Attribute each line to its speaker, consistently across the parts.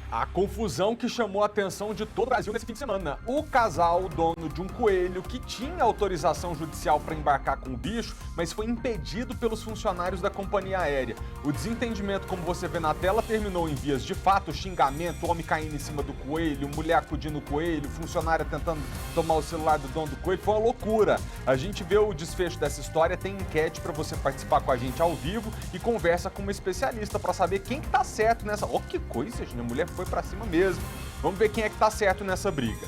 Speaker 1: A confusão que chamou a atenção de todo o Brasil nesse fim de semana. O casal, dono de um coelho que tinha autorização judicial para embarcar com o bicho, mas foi impedido pelos funcionários da companhia aérea. O desentendimento, como você vê na tela, terminou em vias de fato, xingamento, homem caindo em cima do coelho, mulher acudindo o coelho, funcionária tentando tomar o celular do dono do coelho. Foi uma loucura. A gente vê o desfecho dessa história, tem enquete para você participar com a gente ao vivo e conversa com uma especialista para saber quem que tá certo nessa... Oh, que coisa, gente, a mulher foi pra cima mesmo. Vamos ver quem é que tá certo nessa briga.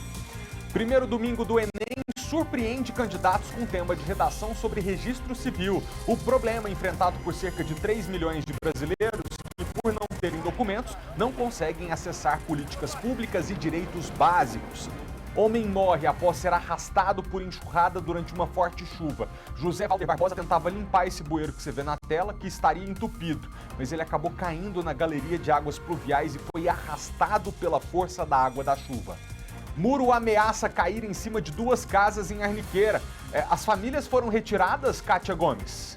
Speaker 1: Primeiro domingo do Enem surpreende candidatos com tema de redação sobre registro civil. O problema enfrentado por cerca de 3 milhões de brasileiros que, por não terem documentos, não conseguem acessar políticas públicas e direitos básicos. Homem morre após ser arrastado por enxurrada durante uma forte chuva. José Valder Barbosa tentava limpar esse bueiro que você vê na tela, que estaria entupido, mas ele acabou caindo na galeria de águas pluviais e foi arrastado pela força da água da chuva. Muro ameaça cair em cima de 2 casas em Arniqueira. As famílias foram retiradas, Kátia Gomes?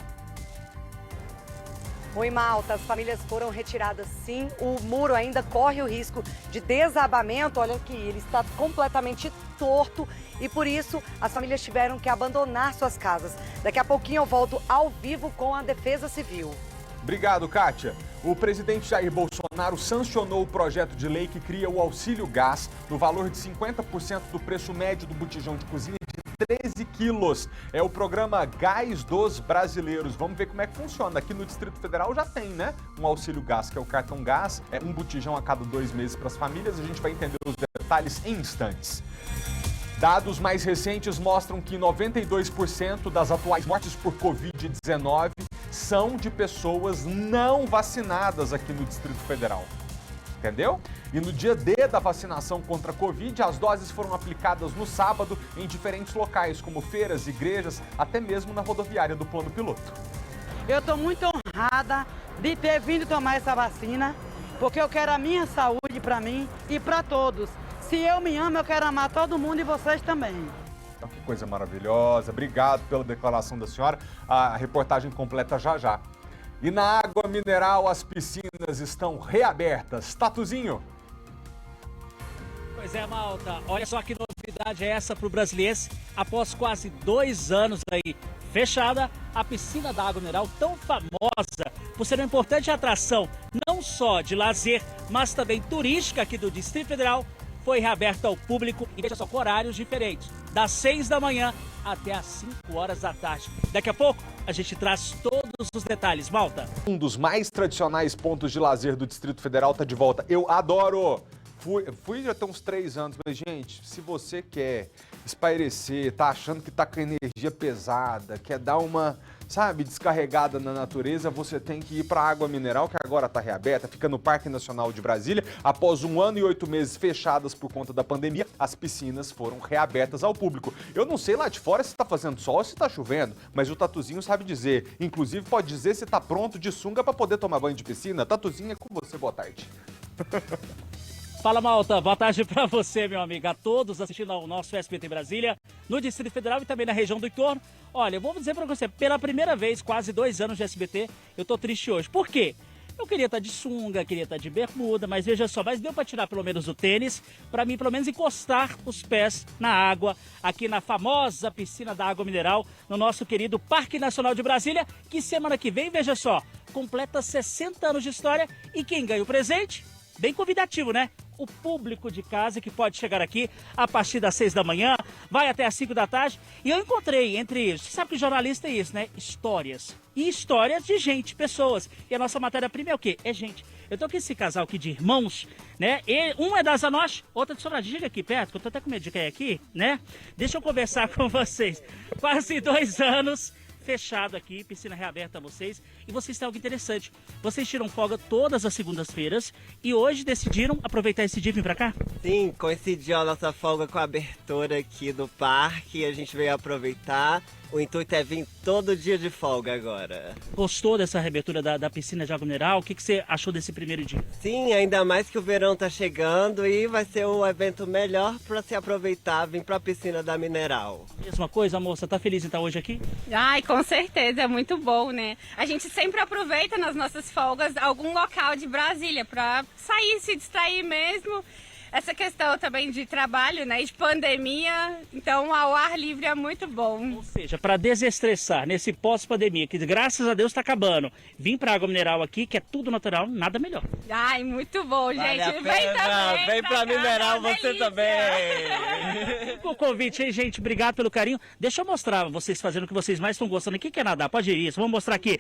Speaker 2: Oi, Malta, as famílias foram retiradas sim, o muro ainda corre o risco de desabamento, olha aqui, ele está completamente torto e por isso as famílias tiveram que abandonar suas casas. Daqui a pouquinho eu volto ao vivo com a Defesa Civil.
Speaker 1: Obrigado, Kátia. O presidente Jair Bolsonaro sancionou o projeto de lei que cria o auxílio gás no valor de 50% do preço médio do botijão de cozinha de 13 quilos. É o programa Gás dos Brasileiros. Vamos ver como é que funciona. Aqui no Distrito Federal já tem, né? Um auxílio gás, que é o cartão gás. É um botijão a cada 2 meses para as famílias. A gente vai entender os detalhes em instantes. Dados mais recentes mostram que 92% das atuais mortes por Covid-19 são de pessoas não vacinadas aqui no Distrito Federal. Entendeu? E no dia D da vacinação contra a Covid, as doses foram aplicadas no sábado em diferentes locais, como feiras, igrejas, até mesmo na rodoviária do Plano Piloto.
Speaker 3: Eu estou muito honrada de ter vindo tomar essa vacina, porque eu quero a minha saúde para mim e para todos. Se eu me amo, eu quero amar todo mundo e vocês também.
Speaker 1: Então, que coisa maravilhosa. Obrigado pela declaração da senhora. A reportagem completa já já. E na água mineral, as piscinas estão reabertas. Tatuzinho?
Speaker 4: Pois é, Malta. Olha só que novidade é essa para o Brasiliense. Após quase 2 anos aí fechada, a piscina da água mineral, tão famosa por ser uma importante atração, não só de lazer, mas também turística aqui do Distrito Federal, foi reaberta ao público e veja só, com horários diferentes, das 6 da manhã até às 5 horas da tarde. Daqui a pouco a gente traz todos os detalhes, Malta.
Speaker 1: Um dos mais tradicionais pontos de lazer do Distrito Federal está de volta. Eu adoro! Fui já tem uns 3 anos, mas, gente, se você quer espairecer, tá achando que tá com energia pesada, quer dar uma, sabe, descarregada na natureza, você tem que ir para a água mineral, que agora tá reaberta, fica no Parque Nacional de Brasília. Após 1 ano e 8 meses fechadas por conta da pandemia, as piscinas foram reabertas ao público. Eu não sei lá de fora se tá fazendo sol ou se tá chovendo, mas o Tatuzinho sabe dizer. Inclusive, pode dizer se tá pronto de sunga para poder tomar banho de piscina. Tatuzinho, é com você, boa tarde.
Speaker 4: Fala, Malta, boa tarde para você, meu amigo, a todos assistindo ao nosso SBT em Brasília, no Distrito Federal e também na região do entorno. Olha, eu vou dizer para você, pela primeira vez, quase 2 anos de SBT, eu tô triste hoje. Por quê? Eu queria estar de sunga, queria estar de bermuda, mas veja só, mas deu para tirar pelo menos o tênis, para mim pelo menos encostar os pés na água, aqui na famosa piscina da água mineral, no nosso querido Parque Nacional de Brasília, que semana que vem, veja só, completa 60 anos de história e quem ganha o presente? Bem convidativo, né? O público de casa que pode chegar aqui a partir das 6 da manhã, vai até as 5 da tarde. E eu encontrei entre, você sabe que jornalista é isso, né? Histórias. E histórias de gente, pessoas. E a nossa matéria-prima é o quê? É gente. Eu tô com esse casal aqui de irmãos, né? E um é da Zanoche, outra de Sobradinho. Chega aqui perto, que eu tô até com medo de cair aqui, né? Deixa eu conversar com vocês. Quase 2 anos fechado aqui, piscina reaberta a vocês. E vocês têm algo interessante. Vocês tiram folga todas as segundas-feiras e hoje decidiram aproveitar esse dia e vir pra cá?
Speaker 5: Sim, coincidiu a nossa folga com a abertura aqui do parque. A gente veio aproveitar. O intuito é vir todo dia de folga agora.
Speaker 4: Gostou dessa reabertura da piscina de água mineral? O que você achou desse primeiro dia?
Speaker 5: Sim, ainda mais que o verão tá chegando e vai ser o evento melhor para se aproveitar, vir para a piscina da Mineral.
Speaker 4: Mesma coisa, moça? Tá feliz em estar hoje aqui?
Speaker 3: Ai,
Speaker 6: Com certeza, é muito bom, né? A gente sempre aproveita nas nossas folgas algum local de Brasília para sair, se distrair mesmo. Essa questão também de trabalho, né, de pandemia, então ao ar livre é muito bom.
Speaker 4: Ou seja, para desestressar nesse pós-pandemia, que graças a Deus está acabando, vim para água mineral aqui, que é tudo natural, nada melhor.
Speaker 6: Ai, muito bom,
Speaker 5: Vale
Speaker 6: gente.
Speaker 5: a pena. Vem pra mineral você também.
Speaker 4: O convite aí, gente, obrigado pelo carinho. Deixa eu mostrar vocês fazendo o que vocês mais estão gostando. O que é nadar? Pode ir isso, vamos mostrar aqui.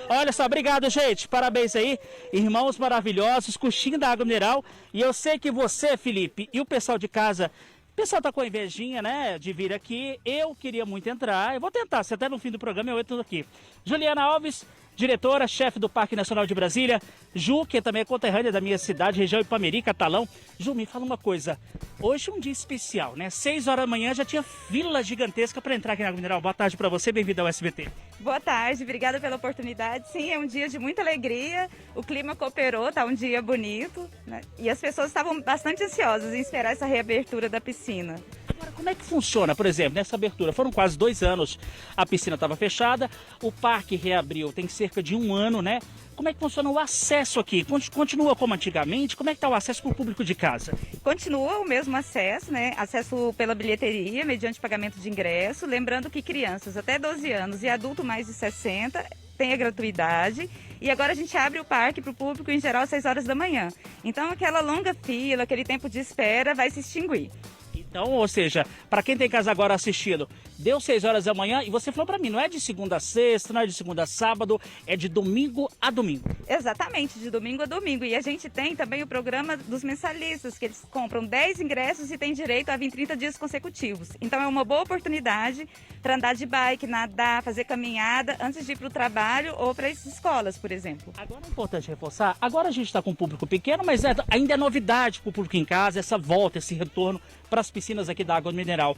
Speaker 4: Olha só, obrigado, gente. Parabéns aí, irmãos maravilhosos, coxinha da água mineral. E eu sei que você, Felipe, e o pessoal de casa, o pessoal tá com invejinha, né, de vir aqui. Eu queria muito entrar. Eu vou tentar, se até no fim do programa eu entro aqui. Juliana Alves, diretora, chefe do Parque Nacional de Brasília. Ju, que também é conterrânea da minha cidade, região Ipameri, Catalão. Ju, me fala uma coisa. Hoje é um dia especial, né? 6 horas da manhã já tinha fila gigantesca para entrar aqui na Água Mineral. Boa tarde para você, bem-vindo ao SBT.
Speaker 7: Boa tarde, obrigada pela oportunidade. Sim, é um dia de muita alegria, o clima cooperou, tá um dia bonito, né? E as pessoas estavam bastante ansiosas em esperar essa reabertura da piscina.
Speaker 4: Agora, como é que funciona, por exemplo, nessa abertura? Foram quase 2 anos, a piscina estava fechada, o parque reabriu tem cerca de 1 ano, né? Como é que funciona o acesso aqui? Continua como antigamente? Como é que está o acesso para o público de casa?
Speaker 7: Continua o mesmo acesso, né? Acesso pela bilheteria, mediante pagamento de ingresso. Lembrando que crianças até 12 anos e adulto mais de 60 tem a gratuidade. E agora a gente abre o parque para o público em geral às 6 horas da manhã. Então aquela longa fila, aquele tempo de espera vai se extinguir.
Speaker 4: Então, ou seja, para quem tem casa agora assistindo, deu 6 horas da manhã e você falou para mim, não é de segunda a sexta, não é de segunda a sábado, é de domingo a domingo.
Speaker 7: Exatamente, de domingo a domingo. E a gente tem também o programa dos mensalistas, que eles compram 10 ingressos e têm direito a vir 30 dias consecutivos. Então é uma boa oportunidade para andar de bike, nadar, fazer caminhada antes de ir para o trabalho ou para as escolas, por exemplo.
Speaker 4: Agora é importante reforçar, agora a gente está com um público pequeno, mas ainda é novidade para o público em casa, essa volta, esse retorno para as piscinas aqui da Água Mineral.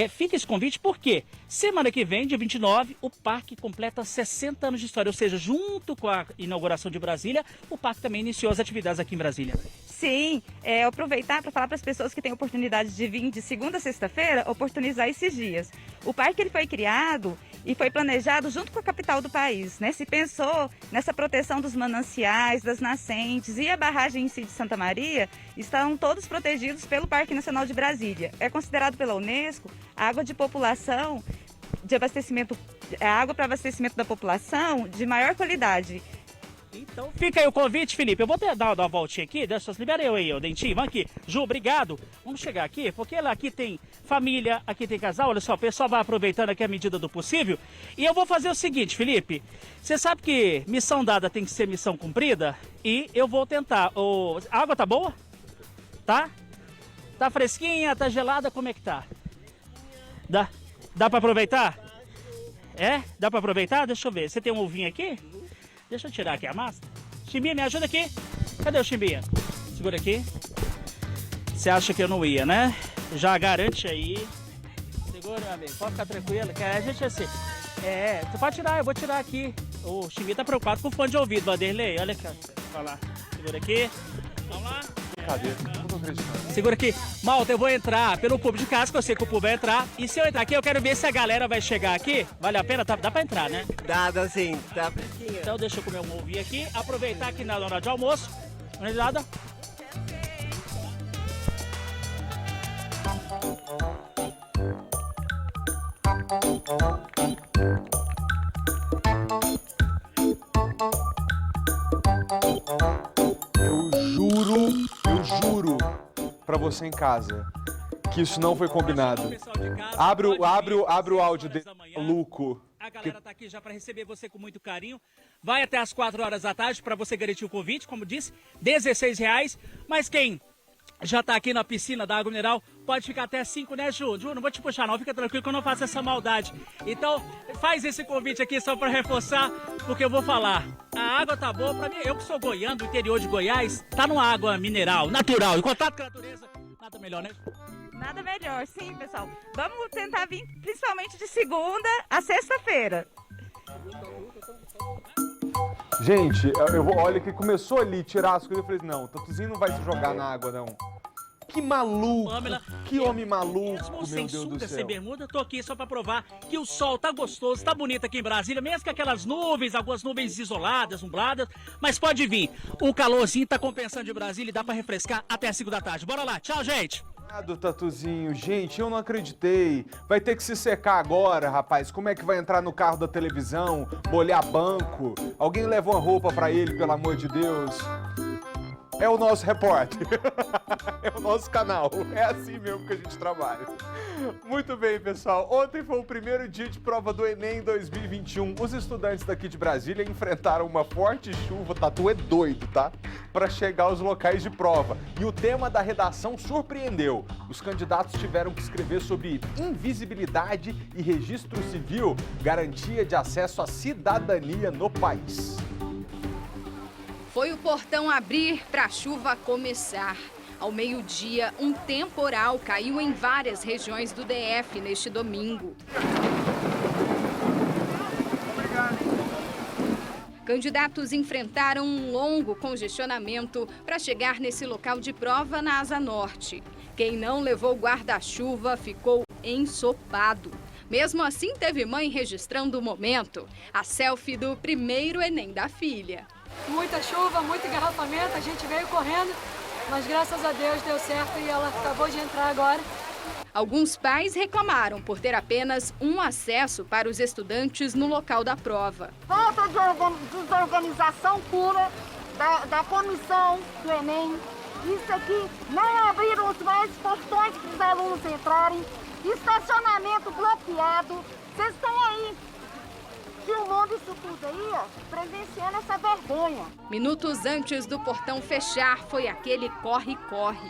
Speaker 4: Fica esse convite porque semana que vem, dia 29, o parque completa 60 anos de história, ou seja, junto com a inauguração de Brasília, o parque também iniciou as atividades aqui em Brasília.
Speaker 7: Sim, aproveitar para falar para as pessoas que têm oportunidade de vir de segunda a sexta-feira, oportunizar esses dias. O parque ele foi criado e foi planejado junto com a capital do país, né? Se pensou nessa proteção dos mananciais, das nascentes e a barragem em si de Santa Maria estão todos protegidos pelo Parque Nacional de Brasília. É considerado pela Unesco a água de população, de abastecimento, a água para abastecimento da população de maior qualidade.
Speaker 4: Então fica aí o convite, Felipe. Eu vou dar uma voltinha aqui, libera eu aí, o Dentinho. Vamos aqui. Ju, obrigado. Vamos chegar aqui, porque aqui tem família, aqui tem casal. Olha só, o pessoal vai aproveitando aqui a medida do possível. E eu vou fazer o seguinte, Felipe. Você sabe que missão dada tem que ser missão cumprida? E eu vou tentar. A água tá boa? Tá? Tá fresquinha? Tá gelada? Como é que tá? Dá pra aproveitar? Dá pra aproveitar? Deixa eu ver. Você tem um ovinho aqui? Deixa eu tirar aqui a máscara. Chimbinha, me ajuda aqui. Cadê o Chimbinha? Segura aqui. Você acha que eu não ia, né? Já garante aí. Segura, meu amigo. Pode ficar tranquilo. Que a gente assim. Você pode tirar, eu vou tirar aqui. O Chimbinha tá preocupado com o fone de ouvido, Vanderlei. Olha aqui, ó. Vai lá. Segura aqui. Vamos lá.
Speaker 1: Cadê? Não tô acreditando.
Speaker 4: Segura aqui. Malta, eu vou entrar pelo público de casa, que eu sei que o público vai entrar. E se eu entrar aqui, eu quero ver se a galera vai chegar aqui. Vale a pena? Dá pra entrar, né?
Speaker 5: Dá sim, tá fresquinho.
Speaker 4: Então deixa eu comer um ovinho aqui. Aproveitar aqui na hora de almoço. Não é nada?
Speaker 1: Eu juro pra você em casa que isso não foi combinado. Abre o áudio dele, maluco.
Speaker 4: A galera tá aqui já para receber você com muito carinho. Vai até as 4 horas da tarde para você garantir o convite, como disse, R$16. Mas quem já tá aqui na piscina da Água Mineral pode ficar até 5, né, Ju? Ju, não vou te puxar não, fica tranquilo que eu não faço essa maldade. Então, faz esse convite aqui só para reforçar, porque eu vou falar. A água tá boa para mim, eu que sou goiano, do interior de Goiás, tá numa água mineral, natural, em contato com a natureza, nada melhor, né?
Speaker 7: Nada melhor, sim, pessoal. Vamos tentar vir principalmente de segunda a sexta-feira.
Speaker 1: Gente, olha que começou ali tirar as coisas, eu falei, não, o Tatuzinho não vai se jogar na água, não. Que maluco,
Speaker 4: Pamela,
Speaker 1: que homem maluco,
Speaker 4: mesmo
Speaker 1: meu
Speaker 4: sem
Speaker 1: Deus do
Speaker 4: sunga,
Speaker 1: céu.
Speaker 4: sem bermuda, tô aqui só pra provar que o sol tá gostoso, tá bonito aqui em Brasília, mesmo com aquelas nuvens, algumas nuvens isoladas, nubladas, mas pode vir, o calorzinho tá compensando de Brasília e dá pra refrescar até as 5 da tarde. Bora lá, tchau, gente!
Speaker 1: Do Tatuzinho, gente, eu não acreditei. Vai ter que se secar agora, rapaz. Como é que vai entrar no carro da televisão, molhar banco? Alguém leva uma roupa pra ele, pelo amor de Deus. É o nosso repórter. É o nosso canal. É assim mesmo que a gente trabalha. Muito bem, pessoal. Ontem foi o primeiro dia de prova do Enem 2021. Os estudantes daqui de Brasília enfrentaram uma forte chuva, Tatu é doido, tá? Para chegar aos locais de prova. E o tema da redação surpreendeu. Os candidatos tiveram que escrever sobre invisibilidade e registro civil, garantia de acesso à cidadania no país.
Speaker 8: Foi o portão abrir para a chuva começar. Ao meio-dia, um temporal caiu em várias regiões do DF neste domingo. Candidatos enfrentaram um longo congestionamento para chegar nesse local de prova na Asa Norte. Quem não levou guarda-chuva ficou ensopado. Mesmo assim, teve mãe registrando o momento, a selfie do primeiro Enem da filha.
Speaker 9: Muita chuva, muito engarrafamento, a gente veio correndo, mas graças a Deus deu certo e ela acabou de entrar agora.
Speaker 8: Alguns pais reclamaram por ter apenas um acesso para os estudantes no local da prova.
Speaker 10: Falta de desorganização pura da comissão do Enem. Isso aqui, não abriram os mais portões para os alunos entrarem. Estacionamento bloqueado. Vocês estão aí filmando isso tudo aí, ó, presenciando essa vergonha.
Speaker 8: Minutos antes do portão fechar, foi aquele corre-corre.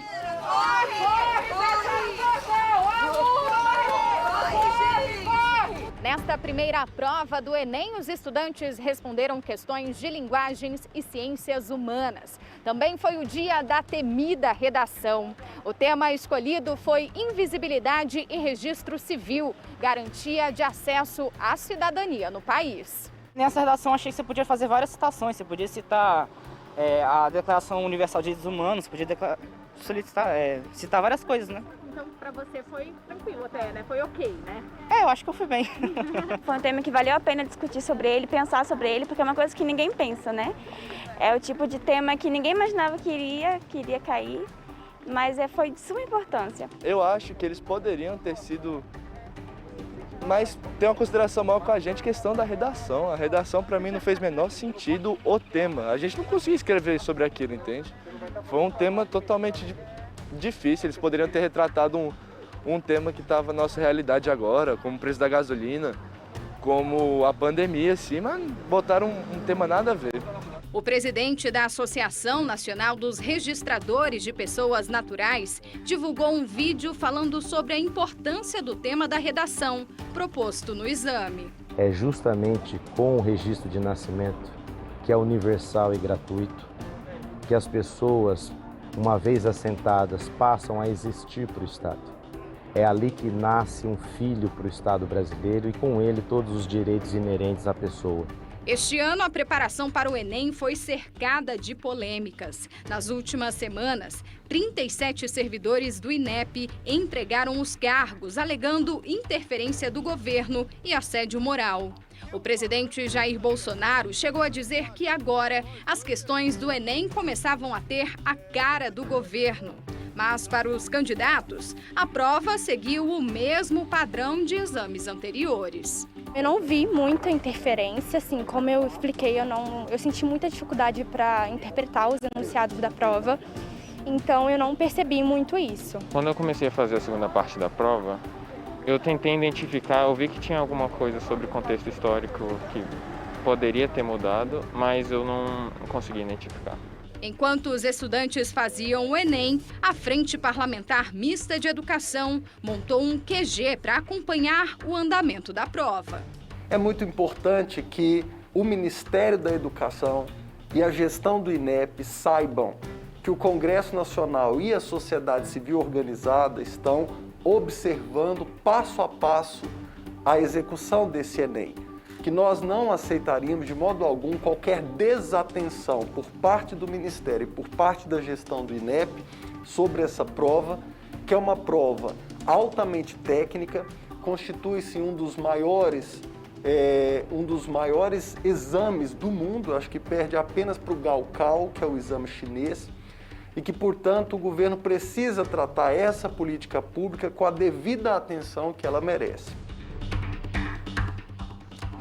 Speaker 8: Nesta primeira prova do Enem, os estudantes responderam questões de linguagens e ciências humanas. Também foi o dia da temida redação. O tema escolhido foi invisibilidade e registro civil, garantia de acesso à cidadania no país.
Speaker 11: Nessa redação, achei que você podia fazer várias citações. Você podia citar a Declaração Universal de Direitos Humanos, você podia citar várias coisas, né?
Speaker 12: Então, pra você foi tranquilo até, né? Foi ok, né?
Speaker 11: Eu acho que eu fui bem.
Speaker 13: Foi um tema que valeu a pena discutir sobre ele, pensar sobre ele, porque é uma coisa que ninguém pensa, né? É o tipo de tema que ninguém imaginava que iria cair, mas foi de suma importância.
Speaker 14: Eu acho que eles poderiam ter sido, mas tem uma consideração maior com a gente, questão da redação. A redação, para mim, não fez menor sentido o tema. A gente não conseguia escrever sobre aquilo, entende? Foi um tema totalmente difícil. Eles poderiam ter retratado um tema que estava na nossa realidade agora, como o preço da gasolina, como a pandemia, assim, mas botaram um tema nada a ver.
Speaker 8: O presidente da Associação Nacional dos Registradores de Pessoas Naturais divulgou um vídeo falando sobre a importância do tema da redação, proposto no exame.
Speaker 15: É justamente com o registro de nascimento, que é universal e gratuito, que as pessoas, uma vez assentadas, passam a existir para o Estado. É ali que nasce um filho para o Estado brasileiro e com ele todos os direitos inerentes à pessoa.
Speaker 8: Este ano, a preparação para o Enem foi cercada de polêmicas. Nas últimas semanas, 37 servidores do INEP entregaram os cargos, alegando interferência do governo e assédio moral. O presidente Jair Bolsonaro chegou a dizer que agora as questões do Enem começavam a ter a cara do governo. Mas para os candidatos, a prova seguiu o mesmo padrão de exames anteriores.
Speaker 16: Eu não vi muita interferência, assim, como eu expliquei, eu senti muita dificuldade para interpretar os enunciados da prova, então eu não percebi muito isso.
Speaker 17: Quando eu comecei a fazer a segunda parte da prova, eu tentei identificar, eu vi que tinha alguma coisa sobre o contexto histórico que poderia ter mudado, mas eu não consegui identificar.
Speaker 8: Enquanto os estudantes faziam o Enem, a Frente Parlamentar Mista de Educação montou um QG para acompanhar o andamento da prova.
Speaker 18: É muito importante que o Ministério da Educação e a gestão do INEP saibam que o Congresso Nacional e a sociedade civil organizada estão observando passo a passo a execução desse Enem. Que nós não aceitaríamos de modo algum qualquer desatenção por parte do Ministério e por parte da gestão do INEP sobre essa prova, que é uma prova altamente técnica, constitui-se um dos maiores exames do mundo, acho que perde apenas para o Gaokao, que é o exame chinês, e que, portanto, o governo precisa tratar essa política pública com a devida atenção que ela merece.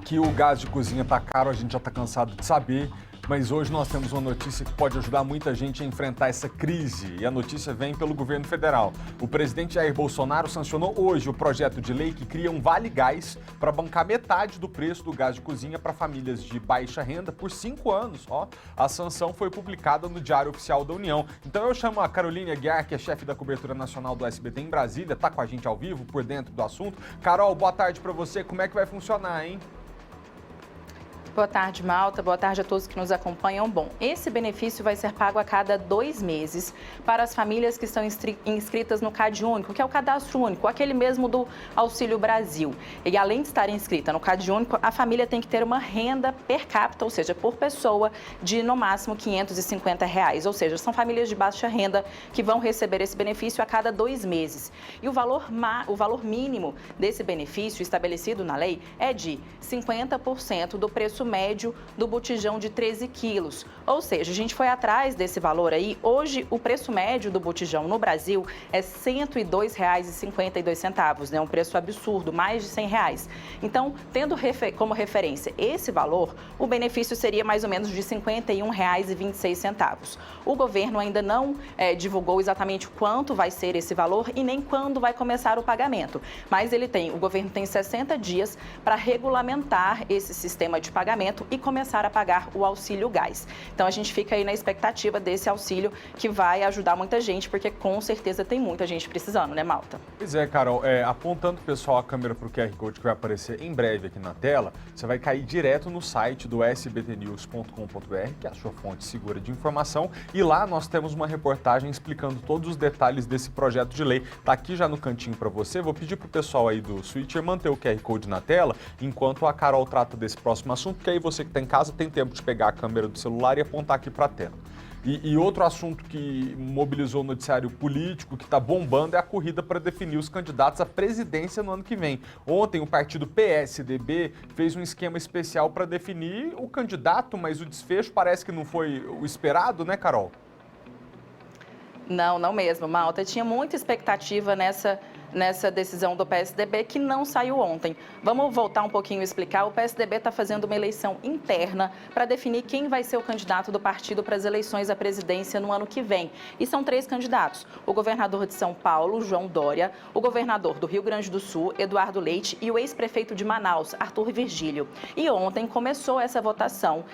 Speaker 1: Que o gás de cozinha está caro, a gente já está cansado de saber, mas hoje nós temos uma notícia que pode ajudar muita gente a enfrentar essa crise, e a notícia vem pelo governo federal. O presidente Jair Bolsonaro sancionou hoje o projeto de lei que cria um Vale Gás para bancar metade do preço do gás de cozinha para famílias de baixa renda por 5 anos. A sanção foi publicada no Diário Oficial da União. Então eu chamo a Caroline Aguiar, que é chefe da cobertura nacional do SBT em Brasília, está com a gente ao vivo, por dentro do assunto. Carol, boa tarde para você. Como é que vai funcionar, hein?
Speaker 19: Boa tarde, Malta. Boa tarde a todos que nos acompanham. Bom, esse benefício vai ser pago a cada 2 meses para as famílias que estão inscritas no CAD Único, que é o cadastro único, aquele mesmo do Auxílio Brasil. E além de estar inscrita no CAD Único, a família tem que ter uma renda per capita, ou seja, por pessoa, de no máximo R$ 550. Ou seja, são famílias de baixa renda que vão receber esse benefício a cada 2 meses. E o valor mínimo desse benefício estabelecido na lei é de 50% do preço médio do botijão de 13 quilos. Ou seja, a gente foi atrás desse valor aí. Hoje, o preço médio do botijão no Brasil é R$ 102,52, né? Um preço absurdo, mais de R$ 100. Então, tendo como referência esse valor, o benefício seria mais ou menos de R$ 51,26. O governo ainda não divulgou exatamente quanto vai ser esse valor e nem quando vai começar o pagamento. Mas o governo tem 60 dias para regulamentar esse sistema de pagamento e começar a pagar o auxílio gás. Então a gente fica aí na expectativa desse auxílio que vai ajudar muita gente, porque com certeza tem muita gente precisando, né, Malta?
Speaker 1: Pois é, Carol, apontando, pessoal, a câmera para o QR Code que vai aparecer em breve aqui na tela, você vai cair direto no site do sbtnews.com.br, que é a sua fonte segura de informação, e lá nós temos uma reportagem explicando todos os detalhes desse projeto de lei. Tá aqui já no cantinho para você. Vou pedir pro pessoal aí do Switcher manter o QR Code na tela, enquanto a Carol trata desse próximo assunto, que aí você que está em casa tem tempo de pegar a câmera do celular e apontar aqui para a tela. E outro assunto que mobilizou o noticiário político, que está bombando, é a corrida para definir os candidatos à presidência no ano que vem. Ontem, o partido PSDB fez um esquema especial para definir o candidato, mas o desfecho parece que não foi o esperado, né, Carol?
Speaker 19: Não mesmo, Malta. Tinha muita expectativa nessa decisão do PSDB que não saiu ontem. Vamos voltar um pouquinho e explicar. O PSDB está fazendo uma eleição interna para definir quem vai ser o candidato do partido para as eleições à presidência no ano que vem. E são 3 candidatos: o governador de São Paulo, João Dória, o governador do Rio Grande do Sul, Eduardo Leite, e o ex-prefeito de Manaus, Arthur Virgílio. E ontem começou essa votação.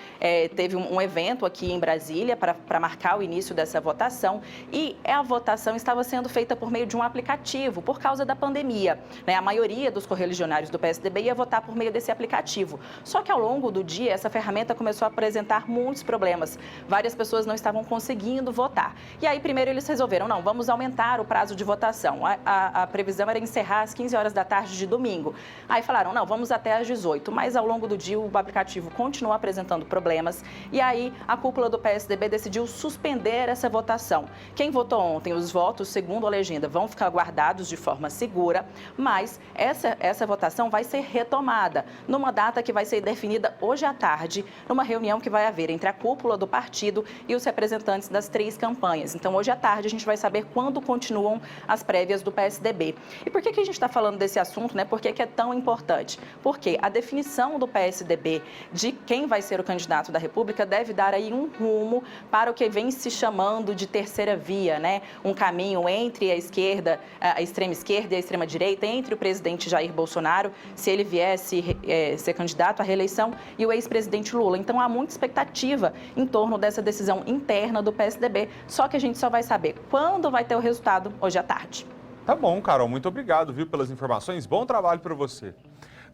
Speaker 19: Teve um evento aqui em Brasília para marcar o início dessa votação, e a votação estava sendo feita por meio de um aplicativo, por causa da pandemia, né? A maioria dos correligionários do PSDB ia votar por meio desse aplicativo. Só que ao longo do dia, essa ferramenta começou a apresentar muitos problemas. Várias pessoas não estavam conseguindo votar. E aí, primeiro, eles resolveram, vamos aumentar o prazo de votação. A previsão era encerrar às 15 horas da tarde de domingo. Aí falaram, vamos até às 18. Mas ao longo do dia, o aplicativo continuou apresentando problemas. E aí, a cúpula do PSDB decidiu suspender essa votação. Quem votou ontem, os votos, segundo a legenda, vão ficar guardados de forma segura, mas essa votação vai ser retomada numa data que vai ser definida hoje à tarde, numa reunião que vai haver entre a cúpula do partido e os representantes das 3 campanhas. Então, hoje à tarde, a gente vai saber quando continuam as prévias do PSDB. E por que a gente está falando desse assunto, né? Por que é tão importante? Porque a definição do PSDB de quem vai ser o candidato da República deve dar aí um rumo para o que vem se chamando de terceira via, né? Um caminho entre a esquerda, a extrema esquerda e a extrema-direita, entre o presidente Jair Bolsonaro, se ele viesse ser candidato à reeleição, e o ex-presidente Lula. Então, há muita expectativa em torno dessa decisão interna do PSDB, só que a gente só vai saber quando vai ter o resultado hoje à tarde.
Speaker 1: Tá bom, Carol. Muito obrigado, pelas informações. Bom trabalho para você.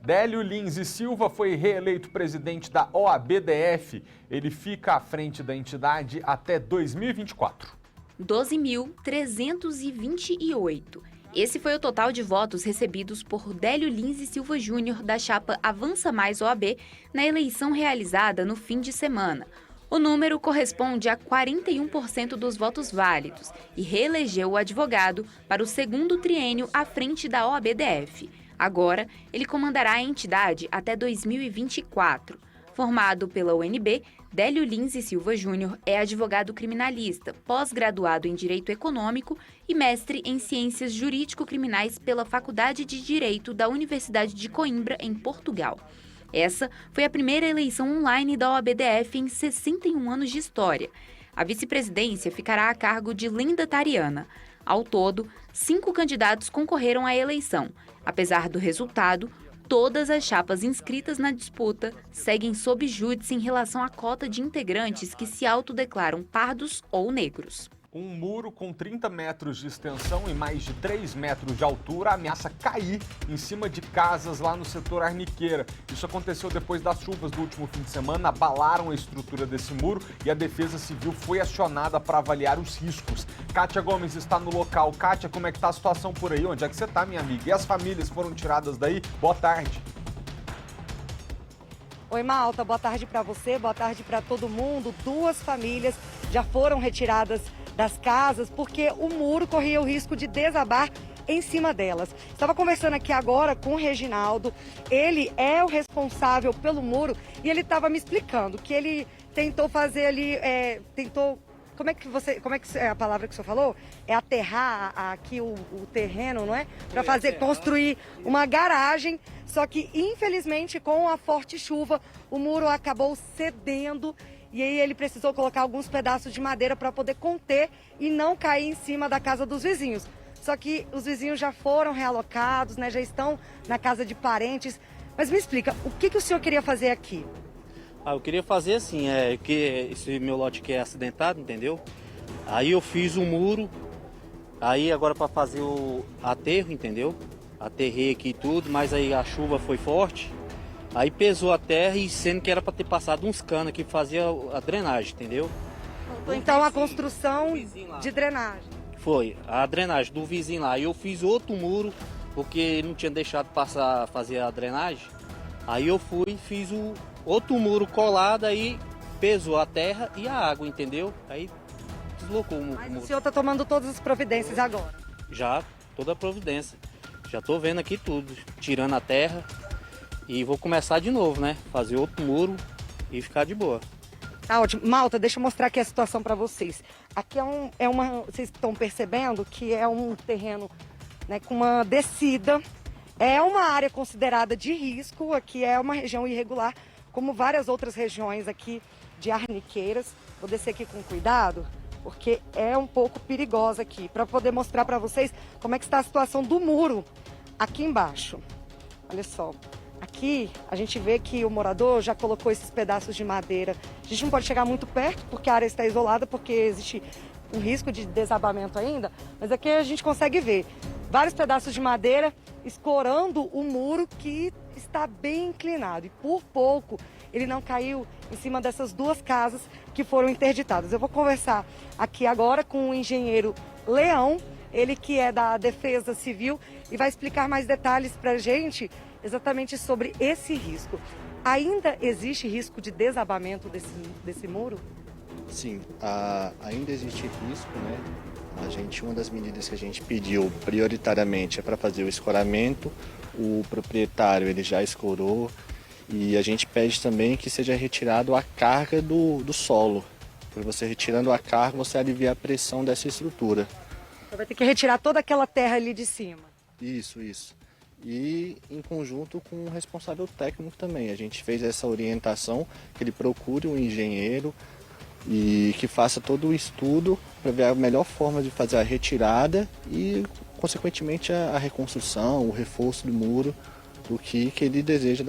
Speaker 1: Délio Lins e Silva foi reeleito presidente da OAB-DF. Ele fica à frente da entidade até 2024.
Speaker 20: 12.328. Esse foi o total de votos recebidos por Délio Lins e Silva Júnior, da chapa Avança Mais OAB, na eleição realizada no fim de semana. O número corresponde a 41% dos votos válidos e reelegeu o advogado para o segundo triênio à frente da OAB-DF. Agora, ele comandará a entidade até 2024. Formado pela UNB, Délio Lins e Silva Júnior é advogado criminalista, pós-graduado em Direito Econômico e mestre em Ciências Jurídico-Criminais pela Faculdade de Direito da Universidade de Coimbra, em Portugal. Essa foi a primeira eleição online da OAB-DF em 61 anos de história. A vice-presidência ficará a cargo de Linda Tariana. Ao todo, 5 candidatos concorreram à eleição. Apesar do resultado, todas as chapas inscritas na disputa seguem sob júdice em relação à cota de integrantes que se autodeclaram pardos ou negros.
Speaker 1: Um muro com 30 metros de extensão e mais de 3 metros de altura ameaça cair em cima de casas lá no setor Arniqueira. Isso aconteceu depois das chuvas do último fim de semana, abalaram a estrutura desse muro e a Defesa Civil foi acionada para avaliar os riscos. Kátia Gomes está no local. Kátia, como é que está a situação por aí? Onde é que você está, minha amiga? E as famílias foram tiradas daí? Boa tarde.
Speaker 2: Oi, Malta, boa tarde para você, boa tarde para todo mundo. 2 famílias já foram retiradas das casas porque o muro corria o risco de desabar em cima delas. Estava conversando aqui agora com o Reginaldo, ele é o responsável pelo muro e ele estava me explicando que ele tentou fazer ali, como é que é a palavra que o senhor falou? É aterrar aqui o terreno, não é? Para construir uma garagem, só que infelizmente com a forte chuva o muro acabou cedendo. E aí ele precisou colocar alguns pedaços de madeira para poder conter e não cair em cima da casa dos vizinhos. Só que os vizinhos já foram realocados, né? Já estão na casa de parentes. Mas me explica, o que o senhor queria fazer aqui?
Speaker 21: Eu queria fazer assim, que esse meu lote aqui é acidentado, entendeu? Aí eu fiz um muro, aí agora para fazer o aterro, entendeu? Aterrei aqui tudo, mas aí a chuva foi forte. Aí pesou a terra e sendo que era para ter passado uns canos que fazia a drenagem, entendeu?
Speaker 2: Então a construção de drenagem.
Speaker 21: Foi, a drenagem do vizinho lá. Aí eu fiz outro muro, porque não tinha deixado fazer a drenagem. Aí eu fiz o outro muro colado, aí pesou a terra e a água, entendeu? Aí deslocou o muro.
Speaker 2: Mas o senhor está tomando todas as providências agora?
Speaker 21: Já, toda a providência. Já estou vendo aqui tudo, tirando a terra. E vou começar de novo, né? Fazer outro muro e ficar de boa.
Speaker 2: Tá ótimo. Malta, deixa eu mostrar aqui a situação para vocês. Aqui vocês estão percebendo que é um terreno, né, com uma descida. É uma área considerada de risco. Aqui é uma região irregular, como várias outras regiões aqui de Arniqueiras. Vou descer aqui com cuidado, porque é um pouco perigosa aqui, para poder mostrar para vocês como é que está a situação do muro aqui embaixo. Olha só. Aqui a gente vê que o morador já colocou esses pedaços de madeira. A gente não pode chegar muito perto porque a área está isolada, porque existe um risco de desabamento ainda. Mas aqui a gente consegue ver vários pedaços de madeira escorando o muro que está bem inclinado. E por pouco ele não caiu em cima dessas 2 casas que foram interditadas. Eu vou conversar aqui agora com o engenheiro Leão, ele que é da Defesa Civil, e vai explicar mais detalhes para a gente exatamente sobre esse risco. Ainda existe risco de desabamento desse muro?
Speaker 22: Sim, ainda existe risco, né? Uma das medidas que a gente pediu prioritariamente é para fazer o escoramento. O proprietário ele já escorou e a gente pede também que seja retirado a carga do solo. Por você retirando a carga, você alivia a pressão dessa estrutura.
Speaker 2: Então vai ter que retirar toda aquela terra ali de cima.
Speaker 22: Isso. E em conjunto com o responsável técnico também. A gente fez essa orientação, que ele procure um engenheiro e que faça todo o estudo para ver a melhor forma de fazer a retirada e, consequentemente, a reconstrução, o reforço do muro, do que ele deseja,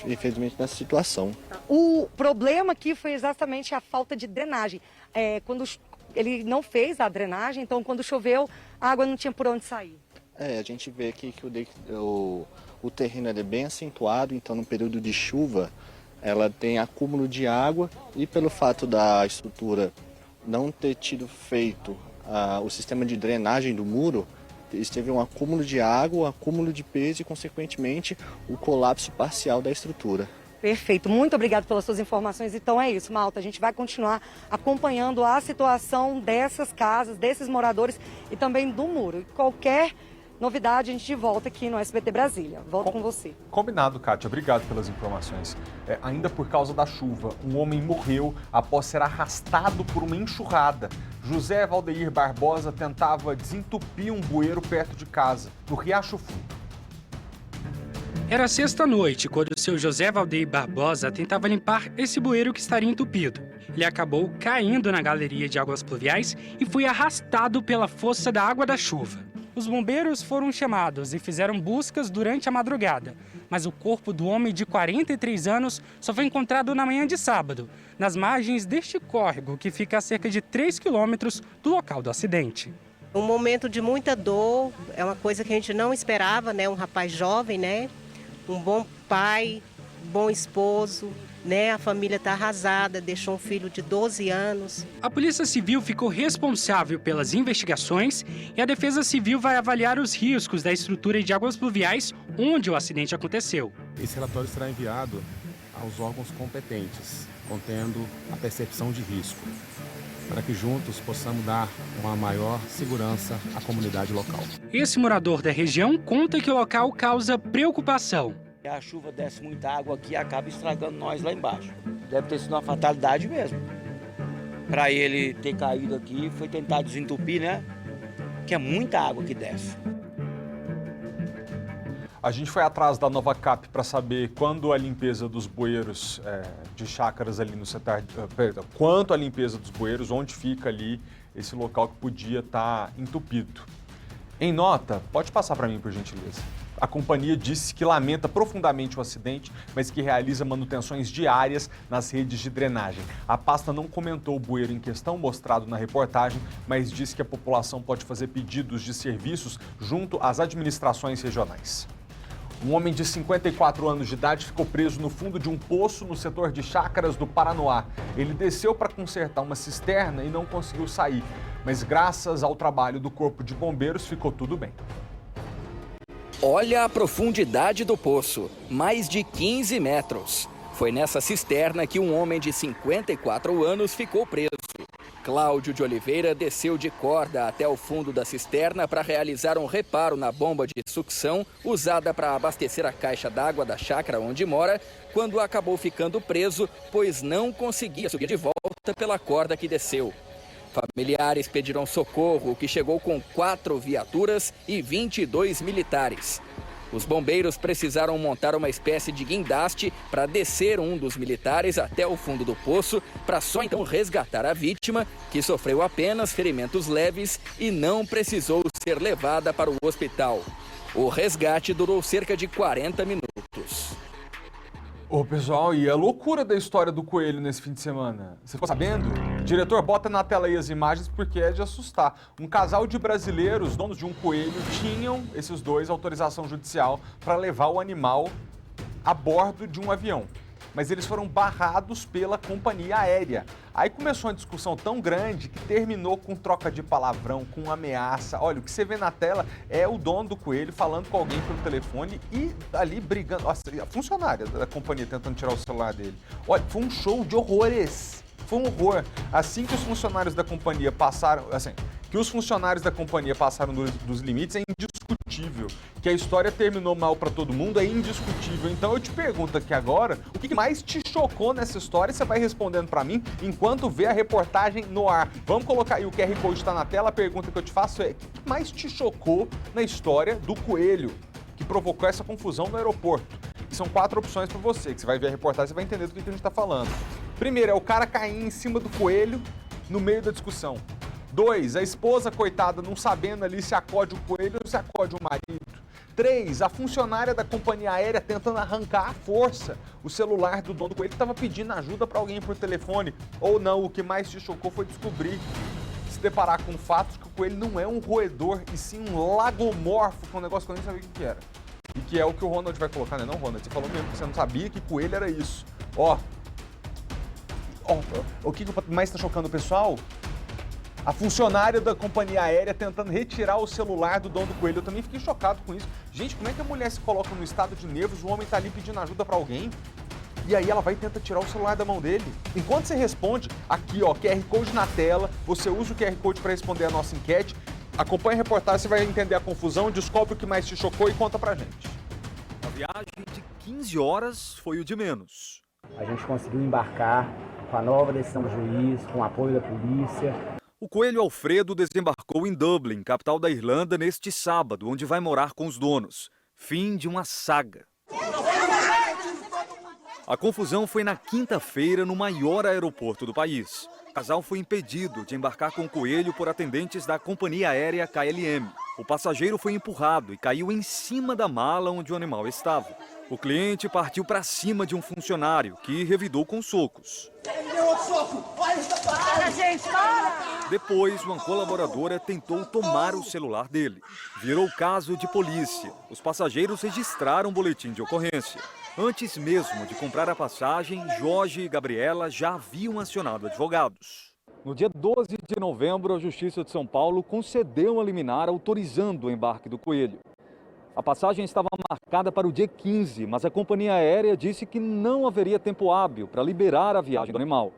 Speaker 22: infelizmente, nessa situação.
Speaker 2: O problema aqui foi exatamente a falta de drenagem. Quando ele não fez a drenagem, então quando choveu, a água não tinha por onde sair.
Speaker 22: A gente vê aqui que o terreno é bem acentuado, então no período de chuva ela tem acúmulo de água e pelo fato da estrutura não ter tido feito o sistema de drenagem do muro, teve um acúmulo de água, um acúmulo de peso e, consequentemente, o colapso parcial da estrutura.
Speaker 2: Perfeito, muito obrigado pelas suas informações. Então é isso, malta, a gente vai continuar acompanhando a situação dessas casas, desses moradores e também do muro. Qualquer novidade, a gente volta aqui no SBT Brasília. Volto com você.
Speaker 1: Combinado, Kátia. Obrigado pelas informações. Ainda por causa da chuva, um homem morreu após ser arrastado por uma enxurrada. José Valdeir Barbosa tentava desentupir um bueiro perto de casa, no Riacho Fundo.
Speaker 3: Era sexta-noite quando o seu José Valdeir Barbosa tentava limpar esse bueiro que estaria entupido. Ele acabou caindo na galeria de águas pluviais e foi arrastado pela força da água da chuva. Os bombeiros foram chamados e fizeram buscas durante a madrugada, mas o corpo do homem de 43 anos só foi encontrado na manhã de sábado, nas margens deste córrego que fica a cerca de 3 quilômetros do local do acidente.
Speaker 6: Um momento de muita dor, é uma coisa que a gente não esperava, né? Um rapaz jovem, né? Um bom pai, bom esposo, né? A família está arrasada, deixou um filho de 12 anos.
Speaker 3: A Polícia Civil ficou responsável pelas investigações e a Defesa Civil vai avaliar os riscos da estrutura de águas pluviais onde o acidente aconteceu.
Speaker 23: Esse relatório será enviado aos órgãos competentes, contendo a percepção de risco, para que juntos possamos dar uma maior segurança à comunidade local.
Speaker 3: Esse morador da região conta que o local causa preocupação.
Speaker 24: A chuva desce muita água aqui e acaba estragando nós lá embaixo. Deve ter sido uma fatalidade mesmo. Para ele ter caído aqui, foi tentar desentupir, né? Que é muita água que desce.
Speaker 1: A gente foi atrás da Nova Cap para saber quando a limpeza dos bueiros de chácaras ali no setor, quanto a limpeza dos bueiros, onde fica ali esse local que podia estar entupido. Em nota, pode passar para mim, por gentileza. A companhia disse que lamenta profundamente o acidente, mas que realiza manutenções diárias nas redes de drenagem. A pasta não comentou o bueiro em questão mostrado na reportagem, mas disse que a população pode fazer pedidos de serviços junto às administrações regionais. Um homem de 54 anos de idade ficou preso no fundo de um poço no setor de Chácaras do Paranoá. Ele desceu para consertar uma cisterna e não conseguiu sair, mas graças ao trabalho do Corpo de Bombeiros ficou tudo bem.
Speaker 25: Olha a profundidade do poço, mais de 15 metros. Foi nessa cisterna que um homem de 54 anos ficou preso. Cláudio de Oliveira desceu de corda até o fundo da cisterna para realizar um reparo na bomba de sucção usada para abastecer a caixa d'água da chácara onde mora, quando acabou ficando preso, pois não conseguia subir de volta pela corda que desceu. Familiares pediram socorro, que chegou com 4 viaturas e 22 militares. Os bombeiros precisaram montar uma espécie de guindaste para descer um dos militares até o fundo do poço, para só então resgatar a vítima, que sofreu apenas ferimentos leves e não precisou ser levada para o hospital. O resgate durou cerca de 40 minutos.
Speaker 1: Ô pessoal, e a loucura da história do coelho nesse fim de semana? Você ficou sabendo? Diretor, bota na tela aí as imagens porque é de assustar. Um casal de brasileiros, donos de um coelho, tinham, esses dois, autorização judicial para levar o animal a bordo de um avião. Mas eles foram barrados pela companhia aérea. Aí começou uma discussão tão grande que terminou com troca de palavrão, com ameaça. Olha, o que você vê na tela é o dono do coelho falando com alguém pelo telefone e ali brigando. Nossa, a funcionária da companhia tentando tirar o celular dele. Olha, foi um show de horrores. Foi um horror. Assim que os funcionários da companhia passaram... dos limites é indiscutível. Que a história terminou mal para todo mundo é indiscutível. Então eu te pergunto aqui agora, o que mais te chocou nessa história? Você vai respondendo para mim enquanto vê a reportagem no ar. Vamos colocar aí, o QR Code está na tela. A pergunta que eu te faço é, o que mais te chocou na história do coelho que provocou essa confusão no aeroporto? E são 4 opções para você, que você vai ver a reportagem e vai entender do que a gente está falando. Primeiro, é o cara cair em cima do coelho no meio da discussão. 2, a esposa, coitada, não sabendo ali se acode o coelho ou se acode o marido. 3, a funcionária da companhia aérea tentando arrancar à força o celular do dono do coelho que estava pedindo ajuda para alguém por telefone. Ou não, o que mais te chocou foi descobrir, se deparar com o fato de que o coelho não é um roedor, e sim um lagomorfo, que é um negócio que eu nem sabia o que era. E que é o que o Ronald vai colocar, né? Não, Ronald, você falou mesmo que você não sabia que coelho era isso. O que mais está chocando o pessoal? A funcionária da companhia aérea tentando retirar o celular do dono do coelho. Eu também fiquei chocado com isso. Gente, como é que a mulher se coloca no estado de nervos? O homem tá ali pedindo ajuda para alguém? E aí ela vai e tenta tirar o celular da mão dele. Enquanto você responde, aqui ó, QR Code na tela, você usa o QR Code para responder a nossa enquete. Acompanhe a reportagem, você vai entender a confusão, descobre o que mais te chocou e conta pra gente.
Speaker 4: A viagem de 15 horas foi o de menos.
Speaker 5: A gente conseguiu embarcar com a nova decisão do juiz, com o apoio da polícia.
Speaker 4: O Coelho Alfredo desembarcou em Dublin, capital da Irlanda, neste sábado, onde vai morar com os donos. Fim de uma saga. A confusão foi na quinta-feira no maior aeroporto do país. O casal foi impedido de embarcar com o Coelho por atendentes da companhia aérea KLM. O passageiro foi empurrado e caiu em cima da mala onde o animal estava. O cliente partiu para cima de um funcionário, que revidou com socos.
Speaker 2: Para, gente, para!
Speaker 4: Depois, uma colaboradora tentou tomar o celular dele. Virou caso de polícia. Os passageiros registraram um boletim de ocorrência. Antes mesmo de comprar a passagem, Jorge e Gabriela já haviam acionado advogados. No dia 12 de novembro, a Justiça de São Paulo concedeu uma liminar autorizando o embarque do Coelho. A passagem estava marcada para o dia 15, mas a companhia aérea disse que não haveria tempo hábil para liberar a viagem do animal.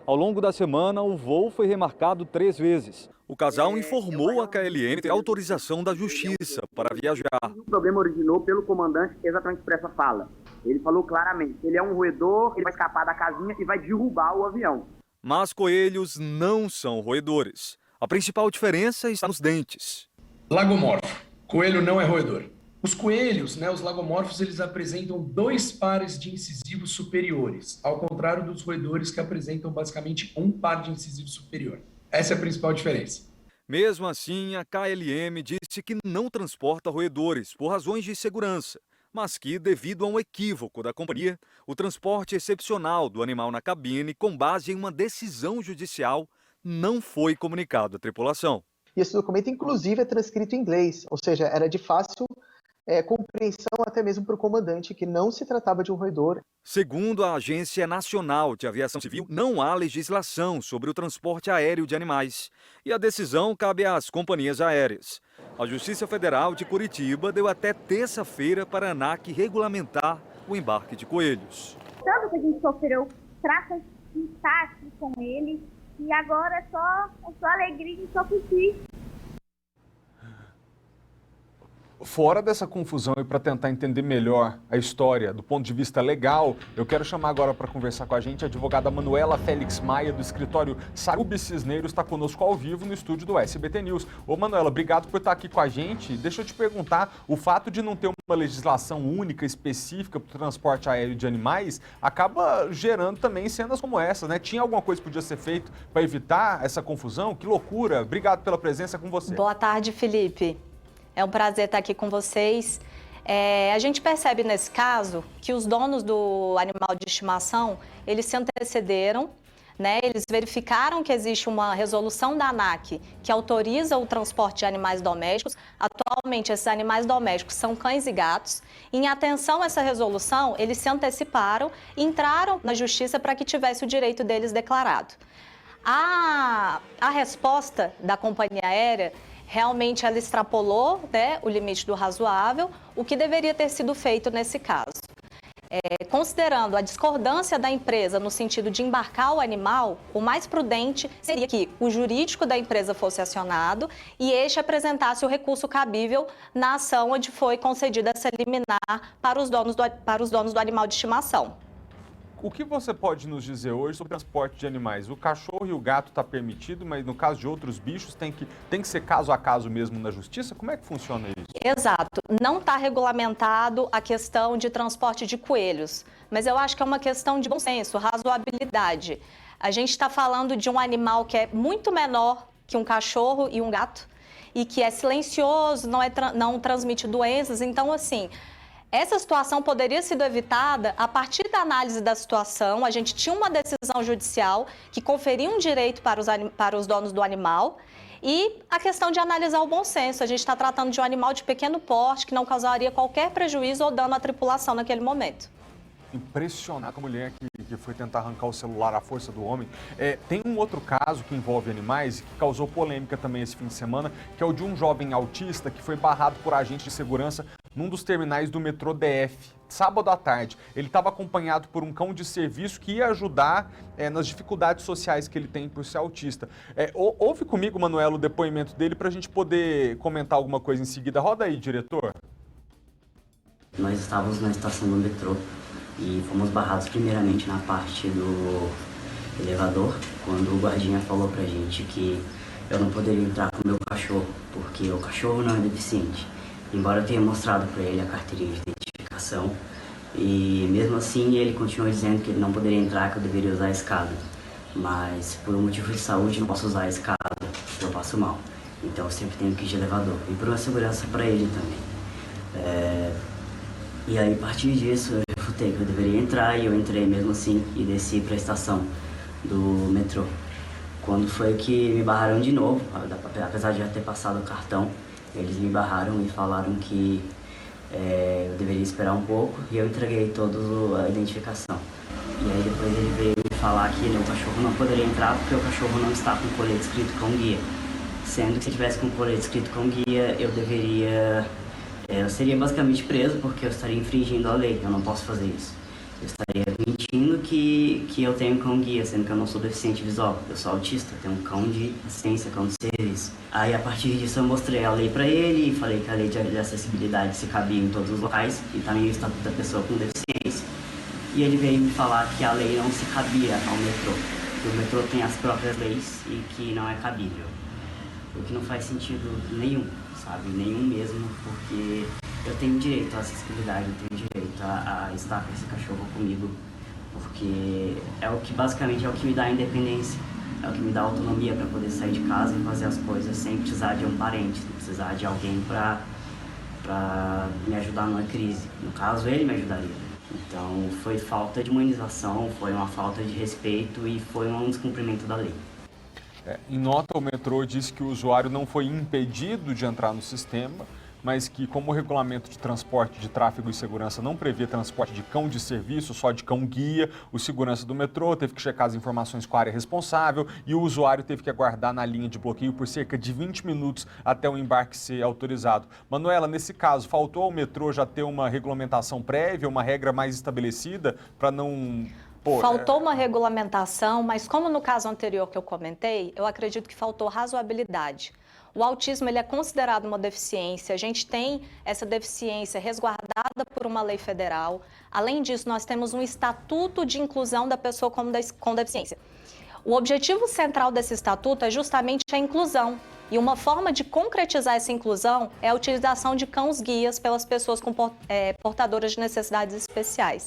Speaker 4: Ao longo da semana, o voo foi remarcado 3 vezes. O casal informou a KLM ter autorização da Justiça para viajar.
Speaker 7: O problema originou pelo comandante exatamente por essa fala. Ele falou claramente, ele é um roedor, ele vai escapar da casinha e vai derrubar o avião.
Speaker 4: Mas coelhos não são roedores. A principal diferença está nos dentes.
Speaker 9: Lagomorfo. Coelho não é roedor. Os coelhos, os lagomorfos, eles apresentam 2 pares de incisivos superiores, ao contrário dos roedores que apresentam basicamente 1 par de incisivo superior. Essa é a principal diferença.
Speaker 4: Mesmo assim, a KLM disse que não transporta roedores por razões de segurança, mas que, devido a um equívoco da companhia, o transporte excepcional do animal na cabine, com base em uma decisão judicial, não foi comunicado à tripulação.
Speaker 10: E esse documento, inclusive, é transcrito em inglês, ou seja, era de fácil compreensão até mesmo para o comandante, que não se tratava de um roedor.
Speaker 4: Segundo a Agência Nacional de Aviação Civil, não há legislação sobre o transporte aéreo de animais. E a decisão cabe às companhias aéreas. A Justiça Federal de Curitiba deu até terça-feira para a ANAC regulamentar o embarque de coelhos.
Speaker 13: Tanto que a gente sofreu tracas de táxi com ele, e agora é só alegria e só curtir.
Speaker 1: Fora dessa confusão e para tentar entender melhor a história do ponto de vista legal, eu quero chamar agora para conversar com a gente a advogada Manuela Félix Maia, do escritório Sarub Cisneiro, está conosco ao vivo no estúdio do SBT News. Ô Manuela, obrigado por estar aqui com a gente. Deixa eu te perguntar, o fato de não ter uma legislação única, específica para o transporte aéreo de animais, acaba gerando também cenas como essa, né? Tinha alguma coisa que podia ser feito para evitar essa confusão? Que loucura! Obrigado pela presença com você.
Speaker 26: Boa tarde, Felipe. É um prazer estar aqui com vocês. A gente percebe nesse caso que os donos do animal de estimação, eles se antecederam, né? Eles verificaram que existe uma resolução da ANAC que autoriza o transporte de animais domésticos. Atualmente, esses animais domésticos são cães e gatos. Em atenção a essa resolução, eles se anteciparam e entraram na justiça para que tivesse o direito deles declarado. A resposta da companhia aérea realmente ela extrapolou, né, o limite do razoável, o que deveria ter sido feito nesse caso. Considerando a discordância da empresa no sentido de embarcar o animal, o mais prudente seria que o jurídico da empresa fosse acionado e este apresentasse o recurso cabível na ação onde foi concedida essa liminar para os donos do animal de estimação.
Speaker 1: O que você pode nos dizer hoje sobre o transporte de animais? O cachorro e o gato está permitido, mas no caso de outros bichos tem que ser caso a caso mesmo na justiça? Como é que funciona isso?
Speaker 26: Exato. Não está regulamentado a questão de transporte de coelhos, mas eu acho que é uma questão de bom senso, razoabilidade. A gente está falando de um animal que é muito menor que um cachorro e um gato e que é silencioso, não transmite doenças, então assim... Essa situação poderia ser evitada a partir da análise da situação. A gente tinha uma decisão judicial que conferia um direito para os donos do animal e a questão de analisar o bom senso. A gente está tratando de um animal de pequeno porte que não causaria qualquer prejuízo ou dano à tripulação naquele momento.
Speaker 1: Impressionado com a mulher que foi tentar arrancar o celular à força do homem. Tem um outro caso que envolve animais e que causou polêmica também esse fim de semana, que é o de um jovem autista que foi barrado por agentes de segurança num dos terminais do metrô DF, sábado à tarde. Ele estava acompanhado por um cão de serviço que ia ajudar nas dificuldades sociais que ele tem por ser autista. Ouve comigo, Manuela, o depoimento dele para a gente poder comentar alguma coisa em seguida. Roda aí, diretor.
Speaker 11: Nós estávamos na estação do metrô e fomos barrados primeiramente na parte do elevador, quando o guardinha falou pra gente que eu não poderia entrar com o meu cachorro, porque o cachorro não é deficiente. Embora eu tenha mostrado para ele a carteirinha de identificação, e mesmo assim ele continuou dizendo que ele não poderia entrar, que eu deveria usar a escada. Mas por um motivo de saúde não posso usar a escada, eu passo mal. Então eu sempre tenho que ir de elevador, e por uma segurança para ele também. E aí a partir disso eu refutei que eu deveria entrar, e eu entrei mesmo assim e desci para a estação do metrô. Quando foi que me barraram de novo, apesar de já ter passado o cartão, eles me barraram e falaram que eu deveria esperar um pouco, e eu entreguei toda a identificação. E aí depois ele veio me falar que o cachorro não poderia entrar porque o cachorro não está com colete escrito cão guia. Sendo que se tivesse com colete escrito cão guia, eu seria basicamente preso, porque eu estaria infringindo a lei, eu não posso fazer isso. Eu estaria mentindo que eu tenho cão guia, sendo que eu não sou deficiente visual. Eu sou autista, tenho um cão de assistência, cão de serviço. Aí a partir disso eu mostrei a lei pra ele e falei que a lei de acessibilidade se cabia em todos os locais e também o estatuto da pessoa com deficiência. E ele veio me falar que a lei não se cabia ao metrô, que o metrô tem as próprias leis e que não é cabível. O que não faz sentido nenhum, sabe? Nenhum mesmo, porque eu tenho direito à acessibilidade, eu tenho direito a estar com esse cachorro comigo, porque basicamente é o que me dá a independência, é o que me dá a autonomia para poder sair de casa e fazer as coisas sem precisar de um parente, sem precisar de alguém para me ajudar numa crise. No caso, ele me ajudaria. Então, foi falta de humanização, foi uma falta de respeito e foi um descumprimento da lei.
Speaker 1: Em nota, o metrô disse que o usuário não foi impedido de entrar no sistema, mas que, como o regulamento de transporte de tráfego e segurança não prevê transporte de cão de serviço, só de cão guia, o segurança do metrô teve que checar as informações com a área responsável e o usuário teve que aguardar na linha de bloqueio por cerca de 20 minutos até o embarque ser autorizado. Manuela, nesse caso, faltou ao metrô já ter uma regulamentação prévia, uma regra mais estabelecida para não...
Speaker 26: Faltou uma regulamentação, mas como no caso anterior que eu comentei, eu acredito que faltou razoabilidade. O autismo ele é considerado uma deficiência, a gente tem essa deficiência resguardada por uma lei federal. Além disso, nós temos um estatuto de inclusão da pessoa com deficiência. O objetivo central desse estatuto é justamente a inclusão. E uma forma de concretizar essa inclusão é a utilização de cães-guias pelas pessoas portadoras de necessidades especiais.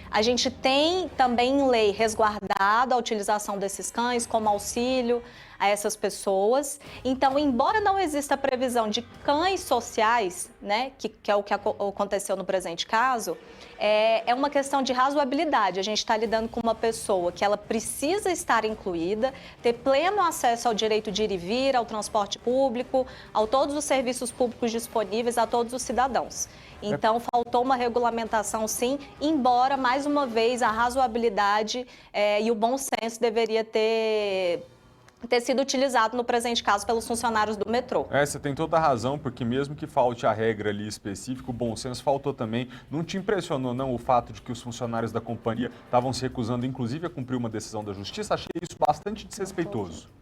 Speaker 26: A gente tem também em lei resguardado a utilização desses cães como auxílio a essas pessoas. Então, embora não exista a previsão de cães sociais, né, que é o que aconteceu no presente caso, é uma questão de razoabilidade. A gente está lidando com uma pessoa que ela precisa estar incluída, ter pleno acesso ao direito de ir e vir, ao transporte público, a todos os serviços públicos disponíveis a todos os cidadãos. Então, faltou uma regulamentação, sim, embora, mais uma vez, a razoabilidade e o bom senso deveria ter sido utilizado no presente caso pelos funcionários do metrô.
Speaker 1: Você tem toda a razão, porque mesmo que falte a regra ali específica, o bom senso faltou também. Não te impressionou, não, o fato de que os funcionários da companhia estavam se recusando, inclusive, a cumprir uma decisão da justiça? Achei isso bastante desrespeitoso.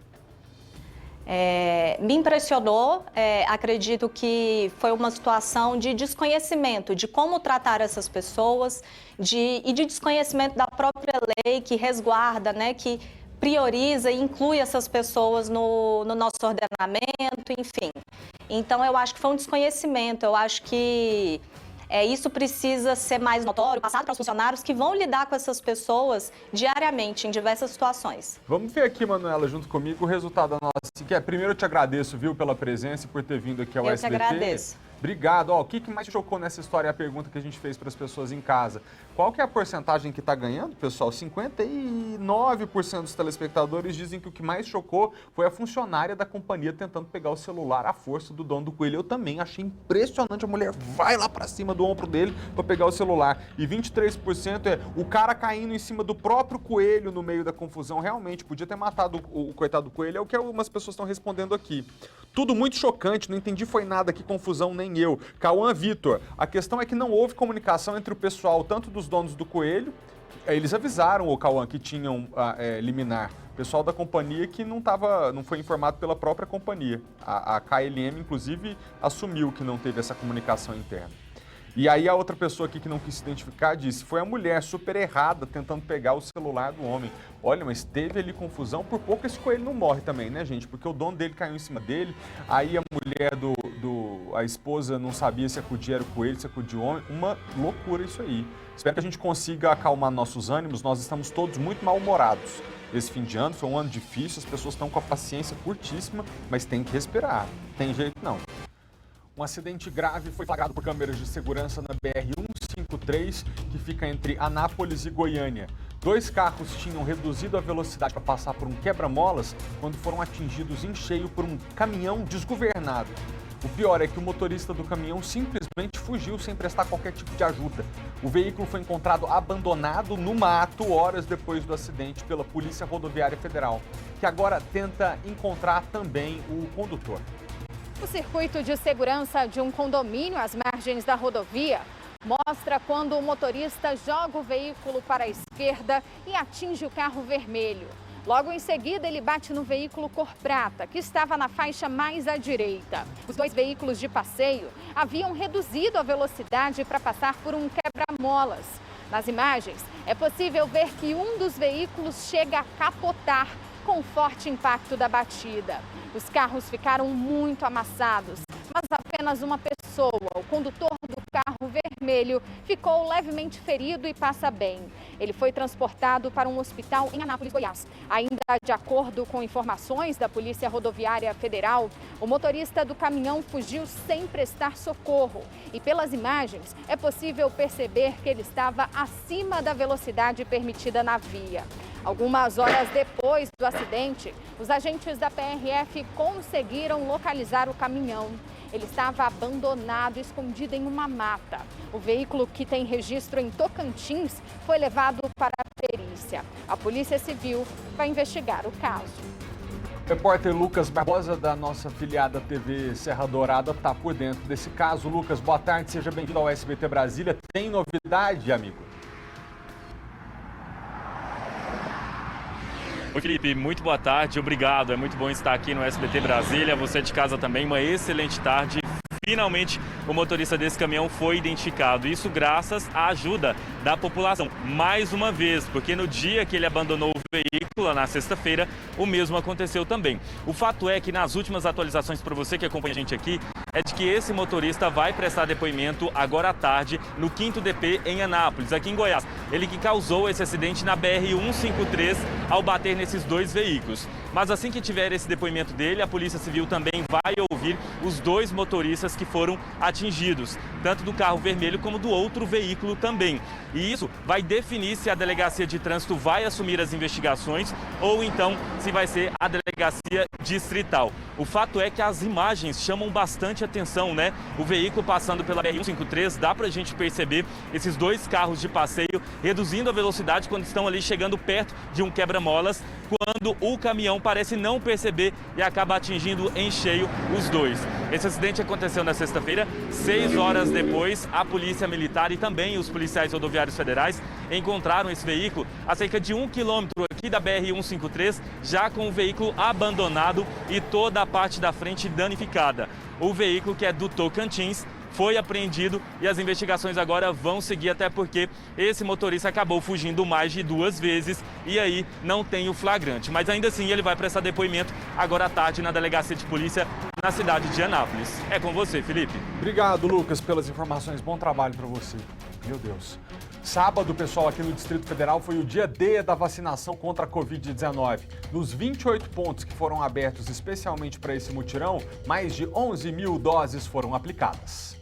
Speaker 26: Me impressionou, acredito que foi uma situação de desconhecimento de como tratar essas pessoas e de desconhecimento da própria lei que resguarda, né, que prioriza e inclui essas pessoas no nosso ordenamento, enfim. Então, eu acho que foi um desconhecimento, eu acho que isso precisa ser mais notório, passado para os funcionários que vão lidar com essas pessoas diariamente, em diversas situações.
Speaker 1: Vamos ver aqui, Manuela, junto comigo, o resultado da nossa... Primeiro, eu te agradeço, viu, pela presença e por ter vindo aqui ao SBT.
Speaker 26: Eu que agradeço.
Speaker 1: Obrigado. O que mais chocou nessa história é a pergunta que a gente fez para as pessoas em casa. Qual que é a porcentagem que está ganhando, pessoal? 59% dos telespectadores dizem que o que mais chocou foi a funcionária da companhia tentando pegar o celular à força do dono do coelho. Eu também achei impressionante. A mulher vai lá para cima do ombro dele para pegar o celular. E 23% é o cara caindo em cima do próprio coelho no meio da confusão. Realmente, podia ter matado o coitado do coelho. É o que algumas pessoas estão respondendo aqui. Tudo muito chocante, não entendi foi nada, que confusão nenhuma. nem eu. Cauã Vitor, a questão é que não houve comunicação entre o pessoal, tanto dos donos do coelho, eles avisaram o Cauã que tinham liminar. O pessoal da companhia que não foi informado pela própria companhia. A KLM, inclusive, assumiu que não teve essa comunicação interna. E aí a outra pessoa aqui que não quis se identificar disse, foi a mulher super errada tentando pegar o celular do homem. Olha, mas teve ali confusão, por pouco esse coelho não morre também, né, gente? Porque o dono dele caiu em cima dele, aí a mulher a esposa não sabia se acudir era o coelho, se acudia o homem. Uma loucura isso aí. Espero que a gente consiga acalmar nossos ânimos, nós estamos todos muito mal-humorados. Esse fim de ano foi um ano difícil, as pessoas estão com a paciência curtíssima, mas tem que respirar, tem jeito não. Um acidente grave foi flagrado por câmeras de segurança na BR-153, que fica entre Anápolis e Goiânia. 2 carros tinham reduzido a velocidade para passar por um quebra-molas quando foram atingidos em cheio por um caminhão desgovernado. O pior é que o motorista do caminhão simplesmente fugiu sem prestar qualquer tipo de ajuda. O veículo foi encontrado abandonado no mato horas depois do acidente pela Polícia Rodoviária Federal, que agora tenta encontrar também o condutor.
Speaker 8: O circuito de segurança de um condomínio às margens da rodovia mostra quando o motorista joga o veículo para a esquerda e atinge o carro vermelho. Logo em seguida, ele bate no veículo cor prata, que estava na faixa mais à direita. Os 2 veículos de passeio haviam reduzido a velocidade para passar por um quebra-molas. Nas imagens, é possível ver que um dos veículos chega a capotar com o forte impacto da batida. Os carros ficaram muito amassados, mas apenas uma pessoa, o condutor do carro vermelho, ficou levemente ferido e passa bem. Ele foi transportado para um hospital em Anápolis, Goiás. Ainda de acordo com informações da Polícia Rodoviária Federal, o motorista do caminhão fugiu sem prestar socorro. E pelas imagens, é possível perceber que ele estava acima da velocidade permitida na via. Algumas horas depois do acidente, os agentes da PRF conseguiram localizar o caminhão. Ele estava abandonado, escondido em uma mata. O veículo, que tem registro em Tocantins, foi levado para a perícia. A Polícia Civil vai investigar o caso.
Speaker 1: O repórter Lucas Barbosa, da nossa afiliada TV Serra Dourada, está por dentro desse caso. Lucas, boa tarde, seja bem-vindo ao SBT Brasília. Tem novidade, amigo?
Speaker 12: Oi, Felipe, muito boa tarde, obrigado. É muito bom estar aqui no SBT Brasília. Você de casa também, uma excelente tarde. Finalmente, o motorista desse caminhão foi identificado. Isso graças à ajuda da população. Mais uma vez, porque no dia que ele abandonou o veículo, na sexta-feira, o mesmo aconteceu também. O fato é que nas últimas atualizações, para você que acompanha a gente aqui, é de que esse motorista vai prestar depoimento agora à tarde no 5º DP em Anápolis, aqui em Goiás. Ele que causou esse acidente na BR-153 ao bater nesses 2 veículos. Mas assim que tiver esse depoimento dele, a Polícia Civil também vai ouvir os 2 motoristas que foram atingidos, tanto do carro vermelho como do outro veículo também. E isso vai definir se a Delegacia de Trânsito vai assumir as investigações ou então se vai ser a Delegacia Distrital. O fato é que as imagens chamam bastante atenção, né? O veículo passando pela BR-153, dá pra gente perceber esses 2 carros de passeio reduzindo a velocidade quando estão ali chegando perto de um quebra-molas, quando o caminhão parece não perceber e acaba atingindo em cheio os 2. Esse acidente aconteceu na sexta-feira. 6 horas depois, a Polícia Militar e também os policiais rodoviários federais encontraram esse veículo a cerca de 1 quilômetro aqui da BR-153, já com o veículo abandonado e toda a parte da frente danificada. O veículo, que é do Tocantins, foi apreendido e as investigações agora vão seguir, até porque esse motorista acabou fugindo mais de 2 vezes e aí não tem o flagrante. Mas ainda assim ele vai prestar depoimento agora à tarde na Delegacia de Polícia na cidade de Anápolis. É com você, Felipe.
Speaker 1: Obrigado, Lucas, pelas informações. Bom trabalho para você. Meu Deus. Sábado, pessoal, aqui no Distrito Federal foi o dia D da vacinação contra a Covid-19. Nos 28 pontos que foram abertos especialmente para esse mutirão, mais de 11 mil doses foram aplicadas.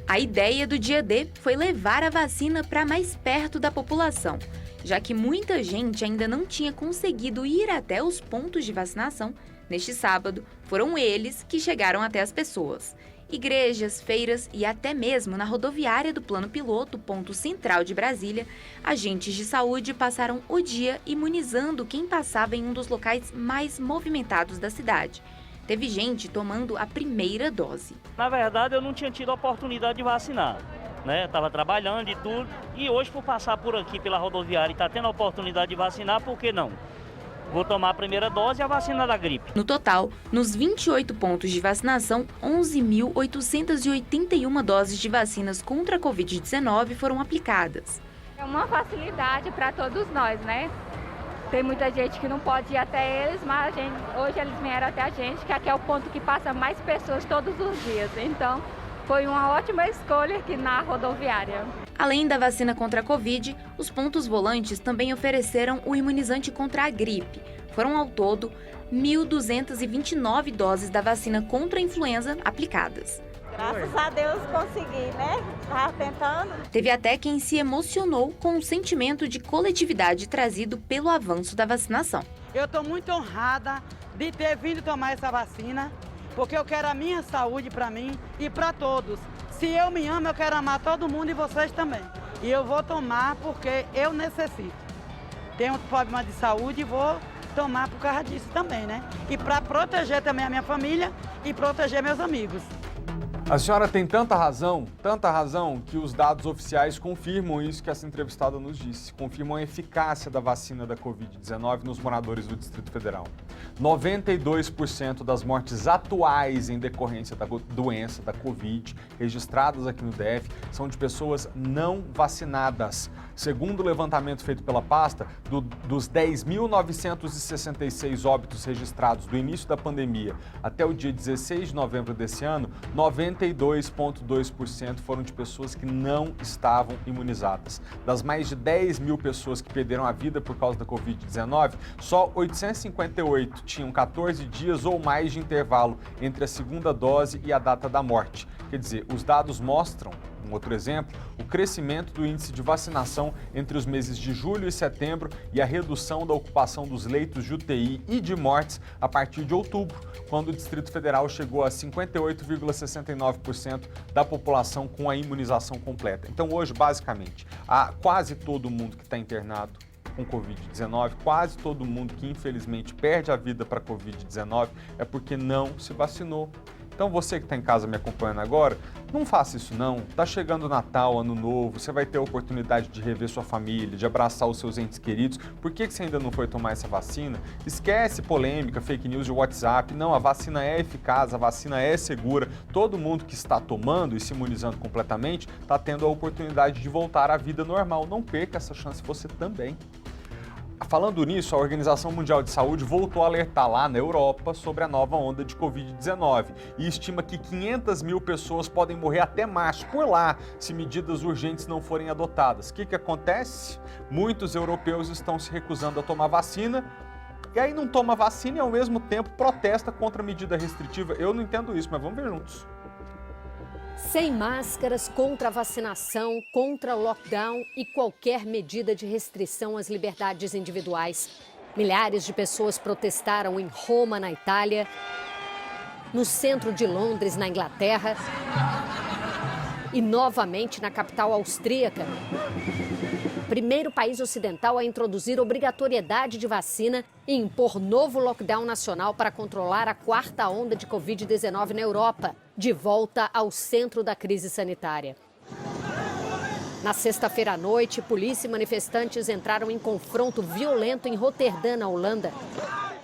Speaker 20: A ideia do dia D foi levar a vacina para mais perto da população, já que muita gente ainda não tinha conseguido ir até os pontos de vacinação. Neste sábado, foram eles que chegaram até as pessoas. Igrejas, feiras e até mesmo na rodoviária do Plano Piloto, ponto central de Brasília, agentes de saúde passaram o dia imunizando quem passava em um dos locais mais movimentados da cidade. teve gente tomando a primeira dose.
Speaker 14: Na verdade, eu não tinha tido a oportunidade de vacinar, né? Estava trabalhando e tudo, e hoje por passar por aqui pela rodoviária e estar tendo a oportunidade de vacinar, por que não? Vou tomar a primeira dose e a vacina da gripe.
Speaker 20: No total, nos 28 pontos de vacinação, 11.881 doses de vacinas contra a Covid-19 foram aplicadas.
Speaker 15: É uma facilidade para todos nós, né? Tem muita gente que não pode ir até eles, mas hoje eles vieram até a gente, que aqui é o ponto que passa mais pessoas todos os dias. Então, foi uma ótima escolha aqui na rodoviária.
Speaker 20: Além da vacina contra a Covid, os pontos volantes também ofereceram o imunizante contra a gripe. Foram ao todo 1.229 doses da vacina contra a influenza aplicadas.
Speaker 15: Graças a Deus consegui, né? Estava tentando.
Speaker 20: Teve até quem se emocionou com o sentimento de coletividade trazido pelo avanço da vacinação.
Speaker 16: Eu estou muito honrada de ter vindo tomar essa vacina, porque eu quero a minha saúde para mim e para todos. Se eu me amo, eu quero amar todo mundo e vocês também. E eu vou tomar porque eu necessito. Tenho um problema de saúde e vou tomar por causa disso também, né? E para proteger também a minha família e proteger meus amigos.
Speaker 1: A senhora tem tanta razão, que os dados oficiais confirmam isso que essa entrevistada nos disse, confirmam a eficácia da vacina da Covid-19 nos moradores do Distrito Federal. 92% das mortes atuais em decorrência da doença, da Covid, registradas aqui no DF, são de pessoas não vacinadas. Segundo o levantamento feito pela pasta, dos 10.966 óbitos registrados do início da pandemia até o dia 16 de novembro desse ano, 92,2% foram de pessoas que não estavam imunizadas. Das mais de 10 mil pessoas que perderam a vida por causa da Covid-19, só 858 tinham 14 dias ou mais de intervalo entre a segunda dose e a data da morte. Quer dizer, os dados mostram, um outro exemplo, o crescimento do índice de vacinação entre os meses de julho e setembro e a redução da ocupação dos leitos de UTI e de mortes a partir de outubro, quando o Distrito Federal chegou a 58,69% da população com a imunização completa. Então hoje, basicamente, quase todo mundo que está internado com Covid-19, quase todo mundo que infelizmente perde a vida para Covid-19 é porque não se vacinou. Então você que está em casa me acompanhando agora, não faça isso não. Está chegando o Natal, Ano Novo, você vai ter a oportunidade de rever sua família, de abraçar os seus entes queridos. Por que você ainda não foi tomar essa vacina? Esquece polêmica, fake news de WhatsApp. Não, a vacina é eficaz, a vacina é segura. Todo mundo que está tomando e se imunizando completamente está tendo a oportunidade de voltar à vida normal. Não perca essa chance você também. Falando nisso, a Organização Mundial de Saúde voltou a alertar lá na Europa sobre a nova onda de Covid-19 e estima que 500 mil pessoas podem morrer até março por lá se medidas urgentes não forem adotadas. O que acontece? Muitos europeus estão se recusando a tomar vacina e aí não toma vacina e ao mesmo tempo protesta contra a medida restritiva. Eu não entendo isso, mas vamos ver juntos.
Speaker 17: Sem máscaras, contra a vacinação, contra o lockdown e qualquer medida de restrição às liberdades individuais. Milhares de pessoas protestaram em Roma, na Itália, no centro de Londres, na Inglaterra e novamente na capital austríaca. Primeiro país ocidental a introduzir obrigatoriedade de vacina e impor novo lockdown nacional para controlar a quarta onda de Covid-19 na Europa, de volta ao centro da crise sanitária. Na sexta-feira à noite, polícia e manifestantes entraram em confronto violento em Roterdã, na Holanda.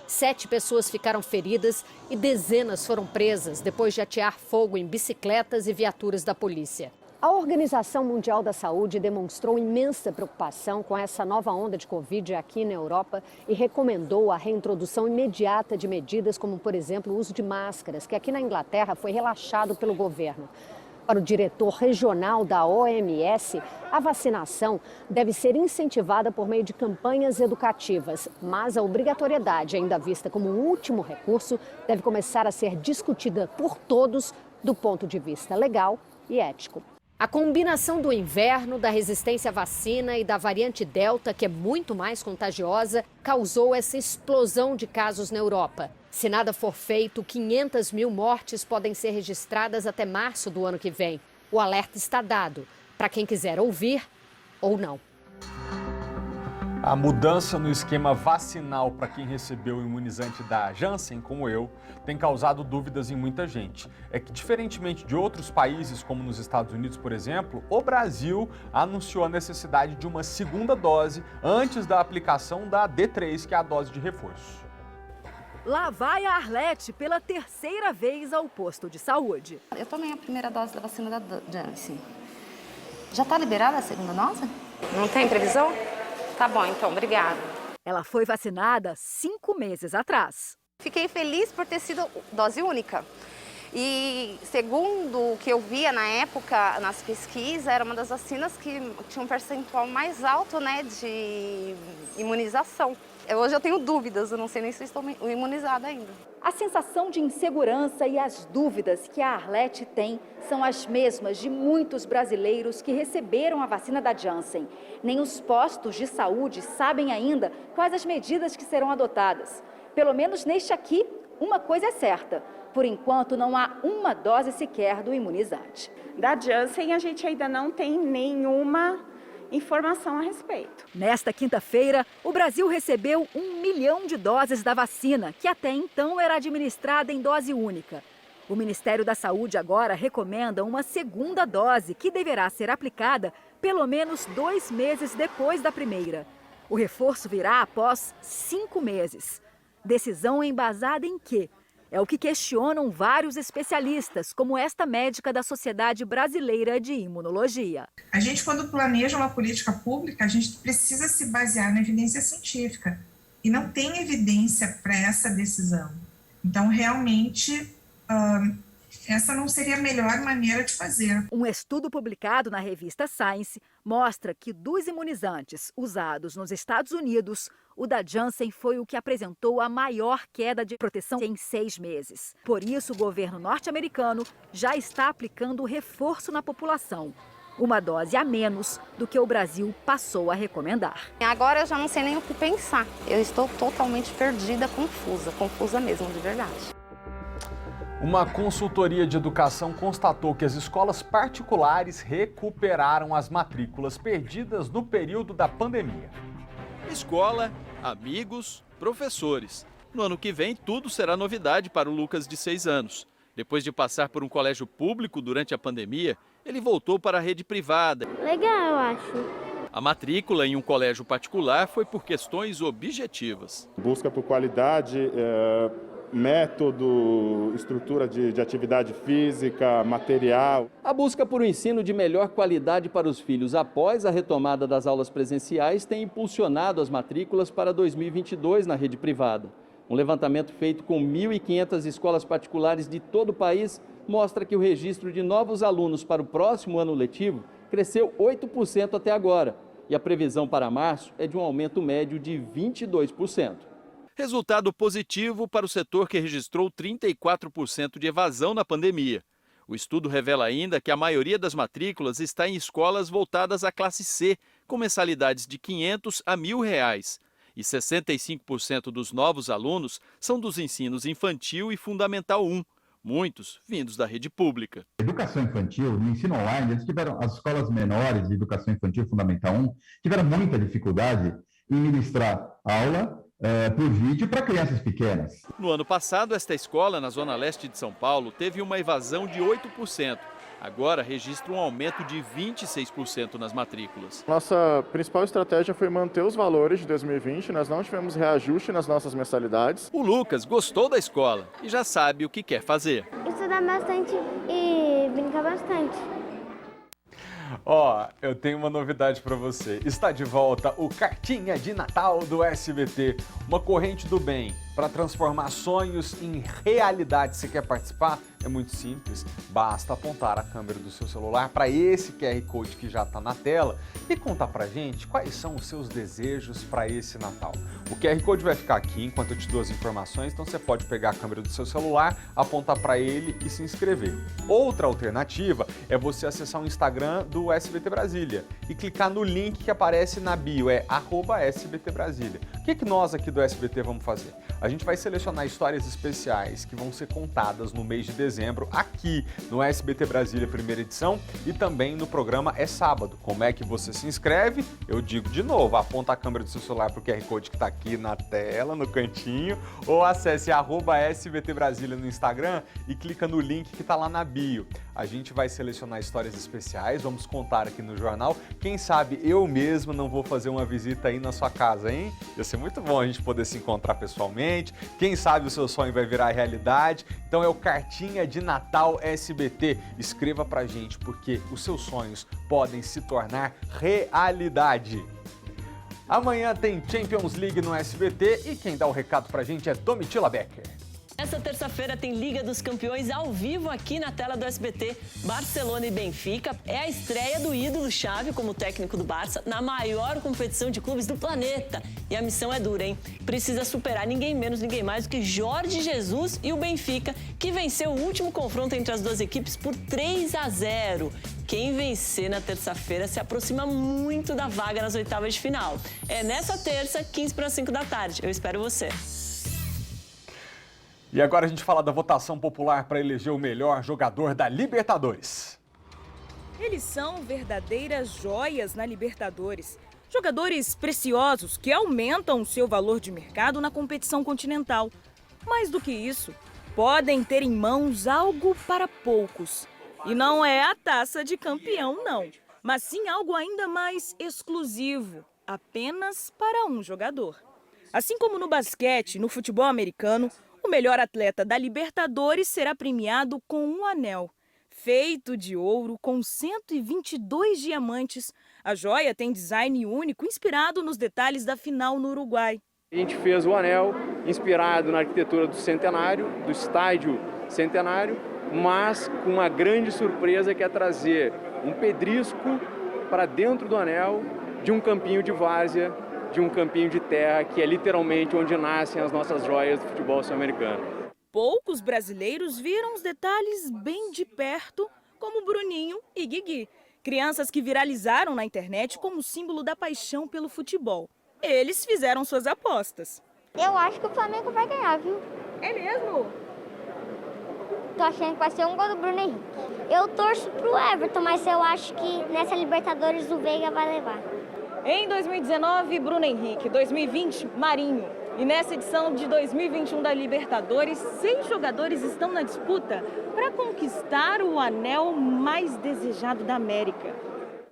Speaker 17: 7 pessoas ficaram feridas e dezenas foram presas depois de atear fogo em bicicletas e viaturas da polícia. A Organização Mundial da Saúde demonstrou imensa preocupação com essa nova onda de Covid aqui na Europa e recomendou a reintrodução imediata de medidas como, por exemplo, o uso de máscaras, que aqui na Inglaterra foi relaxado pelo governo. Para o diretor regional da OMS, a vacinação deve ser incentivada por meio de campanhas educativas, mas a obrigatoriedade, ainda vista como um último recurso, deve começar a ser discutida por todos do ponto de vista legal e ético. A combinação do inverno, da resistência à vacina e da variante Delta, que é muito mais contagiosa, causou essa explosão de casos na Europa. Se nada for feito, 500 mil mortes podem ser registradas até março do ano que vem. O alerta está dado para quem quiser ouvir ou não.
Speaker 1: A mudança no esquema vacinal para quem recebeu o imunizante da Janssen, como eu, tem causado dúvidas em muita gente. É que, diferentemente de outros países, como nos Estados Unidos, por exemplo, o Brasil anunciou a necessidade de uma segunda dose antes da aplicação da D3, que é a dose de reforço.
Speaker 6: Lá vai a Arlete pela terceira vez ao posto de saúde.
Speaker 18: Eu tomei a primeira dose da vacina da Janssen. Já está liberada a segunda dose?
Speaker 6: Não tem previsão?
Speaker 18: Tá bom, então, obrigada.
Speaker 6: Ela foi vacinada 5 meses atrás.
Speaker 18: Fiquei feliz por ter sido dose única. E segundo o que eu via na época, nas pesquisas, era uma das vacinas que tinha um percentual mais alto, né, de imunização. Hoje eu tenho dúvidas, eu não sei nem se estou imunizada ainda.
Speaker 6: A sensação de insegurança e as dúvidas que a Arlete tem são as mesmas de muitos brasileiros que receberam a vacina da Janssen. Nem os postos de saúde sabem ainda quais as medidas que serão adotadas. Pelo menos neste aqui, uma coisa é certa. Por enquanto, não há uma dose sequer do imunizante.
Speaker 19: Da Janssen, a gente ainda não tem nenhuma informação a respeito.
Speaker 6: Nesta quinta-feira, o Brasil recebeu 1 milhão de doses da vacina, que até então era administrada em dose única. O Ministério da Saúde agora recomenda uma segunda dose, que deverá ser aplicada pelo menos 2 meses depois da primeira. O reforço virá após 5 meses. Decisão embasada em quê? É o que questionam vários especialistas, como esta médica da Sociedade Brasileira de Imunologia.
Speaker 21: A gente, quando planeja uma política pública, a gente precisa se basear na evidência científica. E não tem evidência para essa decisão. Então, realmente, essa não seria a melhor maneira de fazer.
Speaker 6: Um estudo publicado na revista Science mostra que dos imunizantes usados nos Estados Unidos, o da Janssen foi o que apresentou a maior queda de proteção em 6 meses. Por isso, o governo norte-americano já está aplicando reforço na população, uma dose a menos do que o Brasil passou a recomendar.
Speaker 18: Agora eu já não sei nem o que pensar. Eu estou totalmente perdida, confusa mesmo, de verdade.
Speaker 1: Uma consultoria de educação constatou que as escolas particulares recuperaram as matrículas perdidas no período da pandemia.
Speaker 22: Escola, amigos, professores. No ano que vem, tudo será novidade para o Lucas, de 6 anos. Depois de passar por um colégio público durante a pandemia, ele voltou para a rede privada.
Speaker 23: Legal, eu acho.
Speaker 22: A matrícula em um colégio particular foi por questões objetivas.
Speaker 27: Busca por qualidade, método, estrutura de atividade física, material.
Speaker 28: A busca por um ensino de melhor qualidade para os filhos após a retomada das aulas presenciais tem impulsionado as matrículas para 2022 na rede privada. Um levantamento feito com 1.500 escolas particulares de todo o país mostra que o registro de novos alunos para o próximo ano letivo cresceu 8% até agora, e a previsão para março é de um aumento médio de 22%.
Speaker 22: Resultado positivo para o setor que registrou 34% de evasão na pandemia. O estudo revela ainda que a maioria das matrículas está em escolas voltadas à classe C, com mensalidades de R$ 500 a R$ 1.000. E 65% dos novos alunos são dos ensinos infantil e fundamental 1, muitos vindos da rede pública.
Speaker 29: Educação infantil, no ensino online, as escolas menores de educação infantil fundamental 1 tiveram muita dificuldade em ministrar aula por vídeo para crianças pequenas.
Speaker 22: No ano passado, esta escola, na zona leste de São Paulo, teve uma evasão de 8%. Agora registra um aumento de 26% nas matrículas.
Speaker 27: Nossa principal estratégia foi manter os valores de 2020, nós não tivemos reajuste nas nossas mensalidades.
Speaker 22: O Lucas gostou da escola e já sabe o que quer fazer.
Speaker 23: Estudar bastante e brincar bastante.
Speaker 1: Ó, eu tenho uma novidade para você. Está de volta o Cartinha de Natal do SBT, uma corrente do bem para transformar sonhos em realidade. Você quer participar? É muito simples, basta apontar a câmera do seu celular para esse QR Code que já está na tela e contar pra gente quais são os seus desejos para esse Natal. O QR Code vai ficar aqui enquanto eu te dou as informações, então você pode pegar a câmera do seu celular, apontar para ele e se inscrever. Outra alternativa é você acessar o Instagram do SBT Brasília e clicar no link que aparece na bio, é @SBT Brasília. O que nós aqui do SBT vamos fazer? A A gente vai selecionar histórias especiais que vão ser contadas no mês de dezembro aqui no SBT Brasília primeira edição e também no programa É Sábado. Como é que você se inscreve? Eu digo de novo, aponta a câmera do seu celular para o QR Code que está aqui na tela, no cantinho, ou acesse @SBT Brasília no Instagram e clica no link que está lá na bio. A gente vai selecionar histórias especiais, vamos contar aqui no jornal. Quem sabe eu mesmo não vou fazer uma visita aí na sua casa, hein? Ia ser muito bom a gente poder se encontrar pessoalmente. Quem sabe o seu sonho vai virar realidade. Então é o Cartinha de Natal SBT. Escreva pra gente, porque os seus sonhos podem se tornar realidade. Amanhã tem Champions League no SBT e quem dá o recado pra gente é Domitila Becker.
Speaker 2: Essa terça-feira tem Liga dos Campeões ao vivo aqui na tela do SBT. Barcelona e Benfica. É a estreia do ídolo Xavi como técnico do Barça na maior competição de clubes do planeta. E a missão é dura, hein? Precisa superar ninguém menos, ninguém mais do que Jorge Jesus e o Benfica, que venceu o último confronto entre as duas equipes por 3-0. Quem vencer na terça-feira se aproxima muito da vaga nas oitavas de final. É nessa terça, 15:05 da tarde. Eu espero você.
Speaker 1: E agora a gente fala da votação popular para eleger o melhor jogador da Libertadores.
Speaker 3: Eles são verdadeiras joias na Libertadores. Jogadores preciosos que aumentam o seu valor de mercado na competição continental. Mais do que isso, podem ter em mãos algo para poucos. E não é a taça de campeão, não. Mas sim algo ainda mais exclusivo, apenas para um jogador. Assim como no basquete, no futebol americano, o melhor atleta da Libertadores será premiado com um anel. Feito de ouro com 122 diamantes, a joia tem design único inspirado nos detalhes da final no Uruguai.
Speaker 4: A gente fez o anel inspirado na arquitetura do Centenário, do estádio Centenário, mas com uma grande surpresa que é trazer um pedrisco para dentro do anel de um campinho de várzea, de um campinho de terra, que é literalmente onde nascem as nossas joias do futebol sul-americano.
Speaker 3: Poucos brasileiros viram os detalhes bem de perto, como Bruninho e Guigui, crianças que viralizaram na internet como símbolo da paixão pelo futebol. Eles fizeram suas apostas.
Speaker 23: Eu acho que o Flamengo vai ganhar, viu?
Speaker 3: É mesmo?
Speaker 23: Tô achando que vai ser um gol do Bruno Henrique. Eu torço pro Everton, mas eu acho que nessa Libertadores o Veiga vai levar.
Speaker 3: Em 2019, Bruno Henrique. 2020, Marinho. E nessa edição de 2021 da Libertadores, 6 jogadores estão na disputa para conquistar o anel mais desejado da América.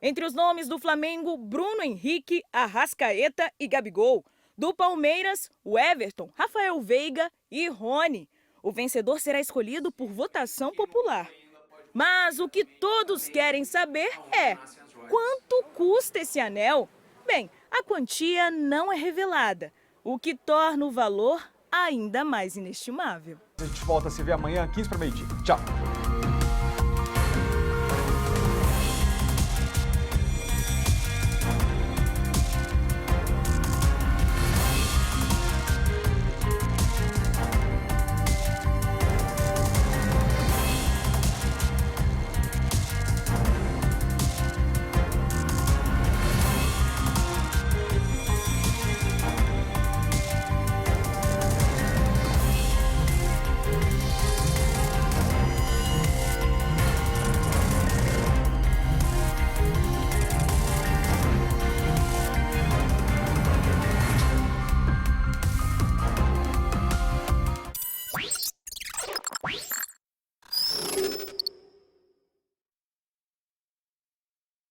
Speaker 3: Entre os nomes do Flamengo, Bruno Henrique, Arrascaeta e Gabigol. Do Palmeiras, o Everton, Rafael Veiga e Rony. O vencedor será escolhido por votação popular. Mas o que todos querem saber é: quanto custa esse anel? Bem, a quantia não é revelada, o que torna o valor ainda mais inestimável.
Speaker 1: A gente volta a se ver amanhã, 15 para meio-dia. Tchau!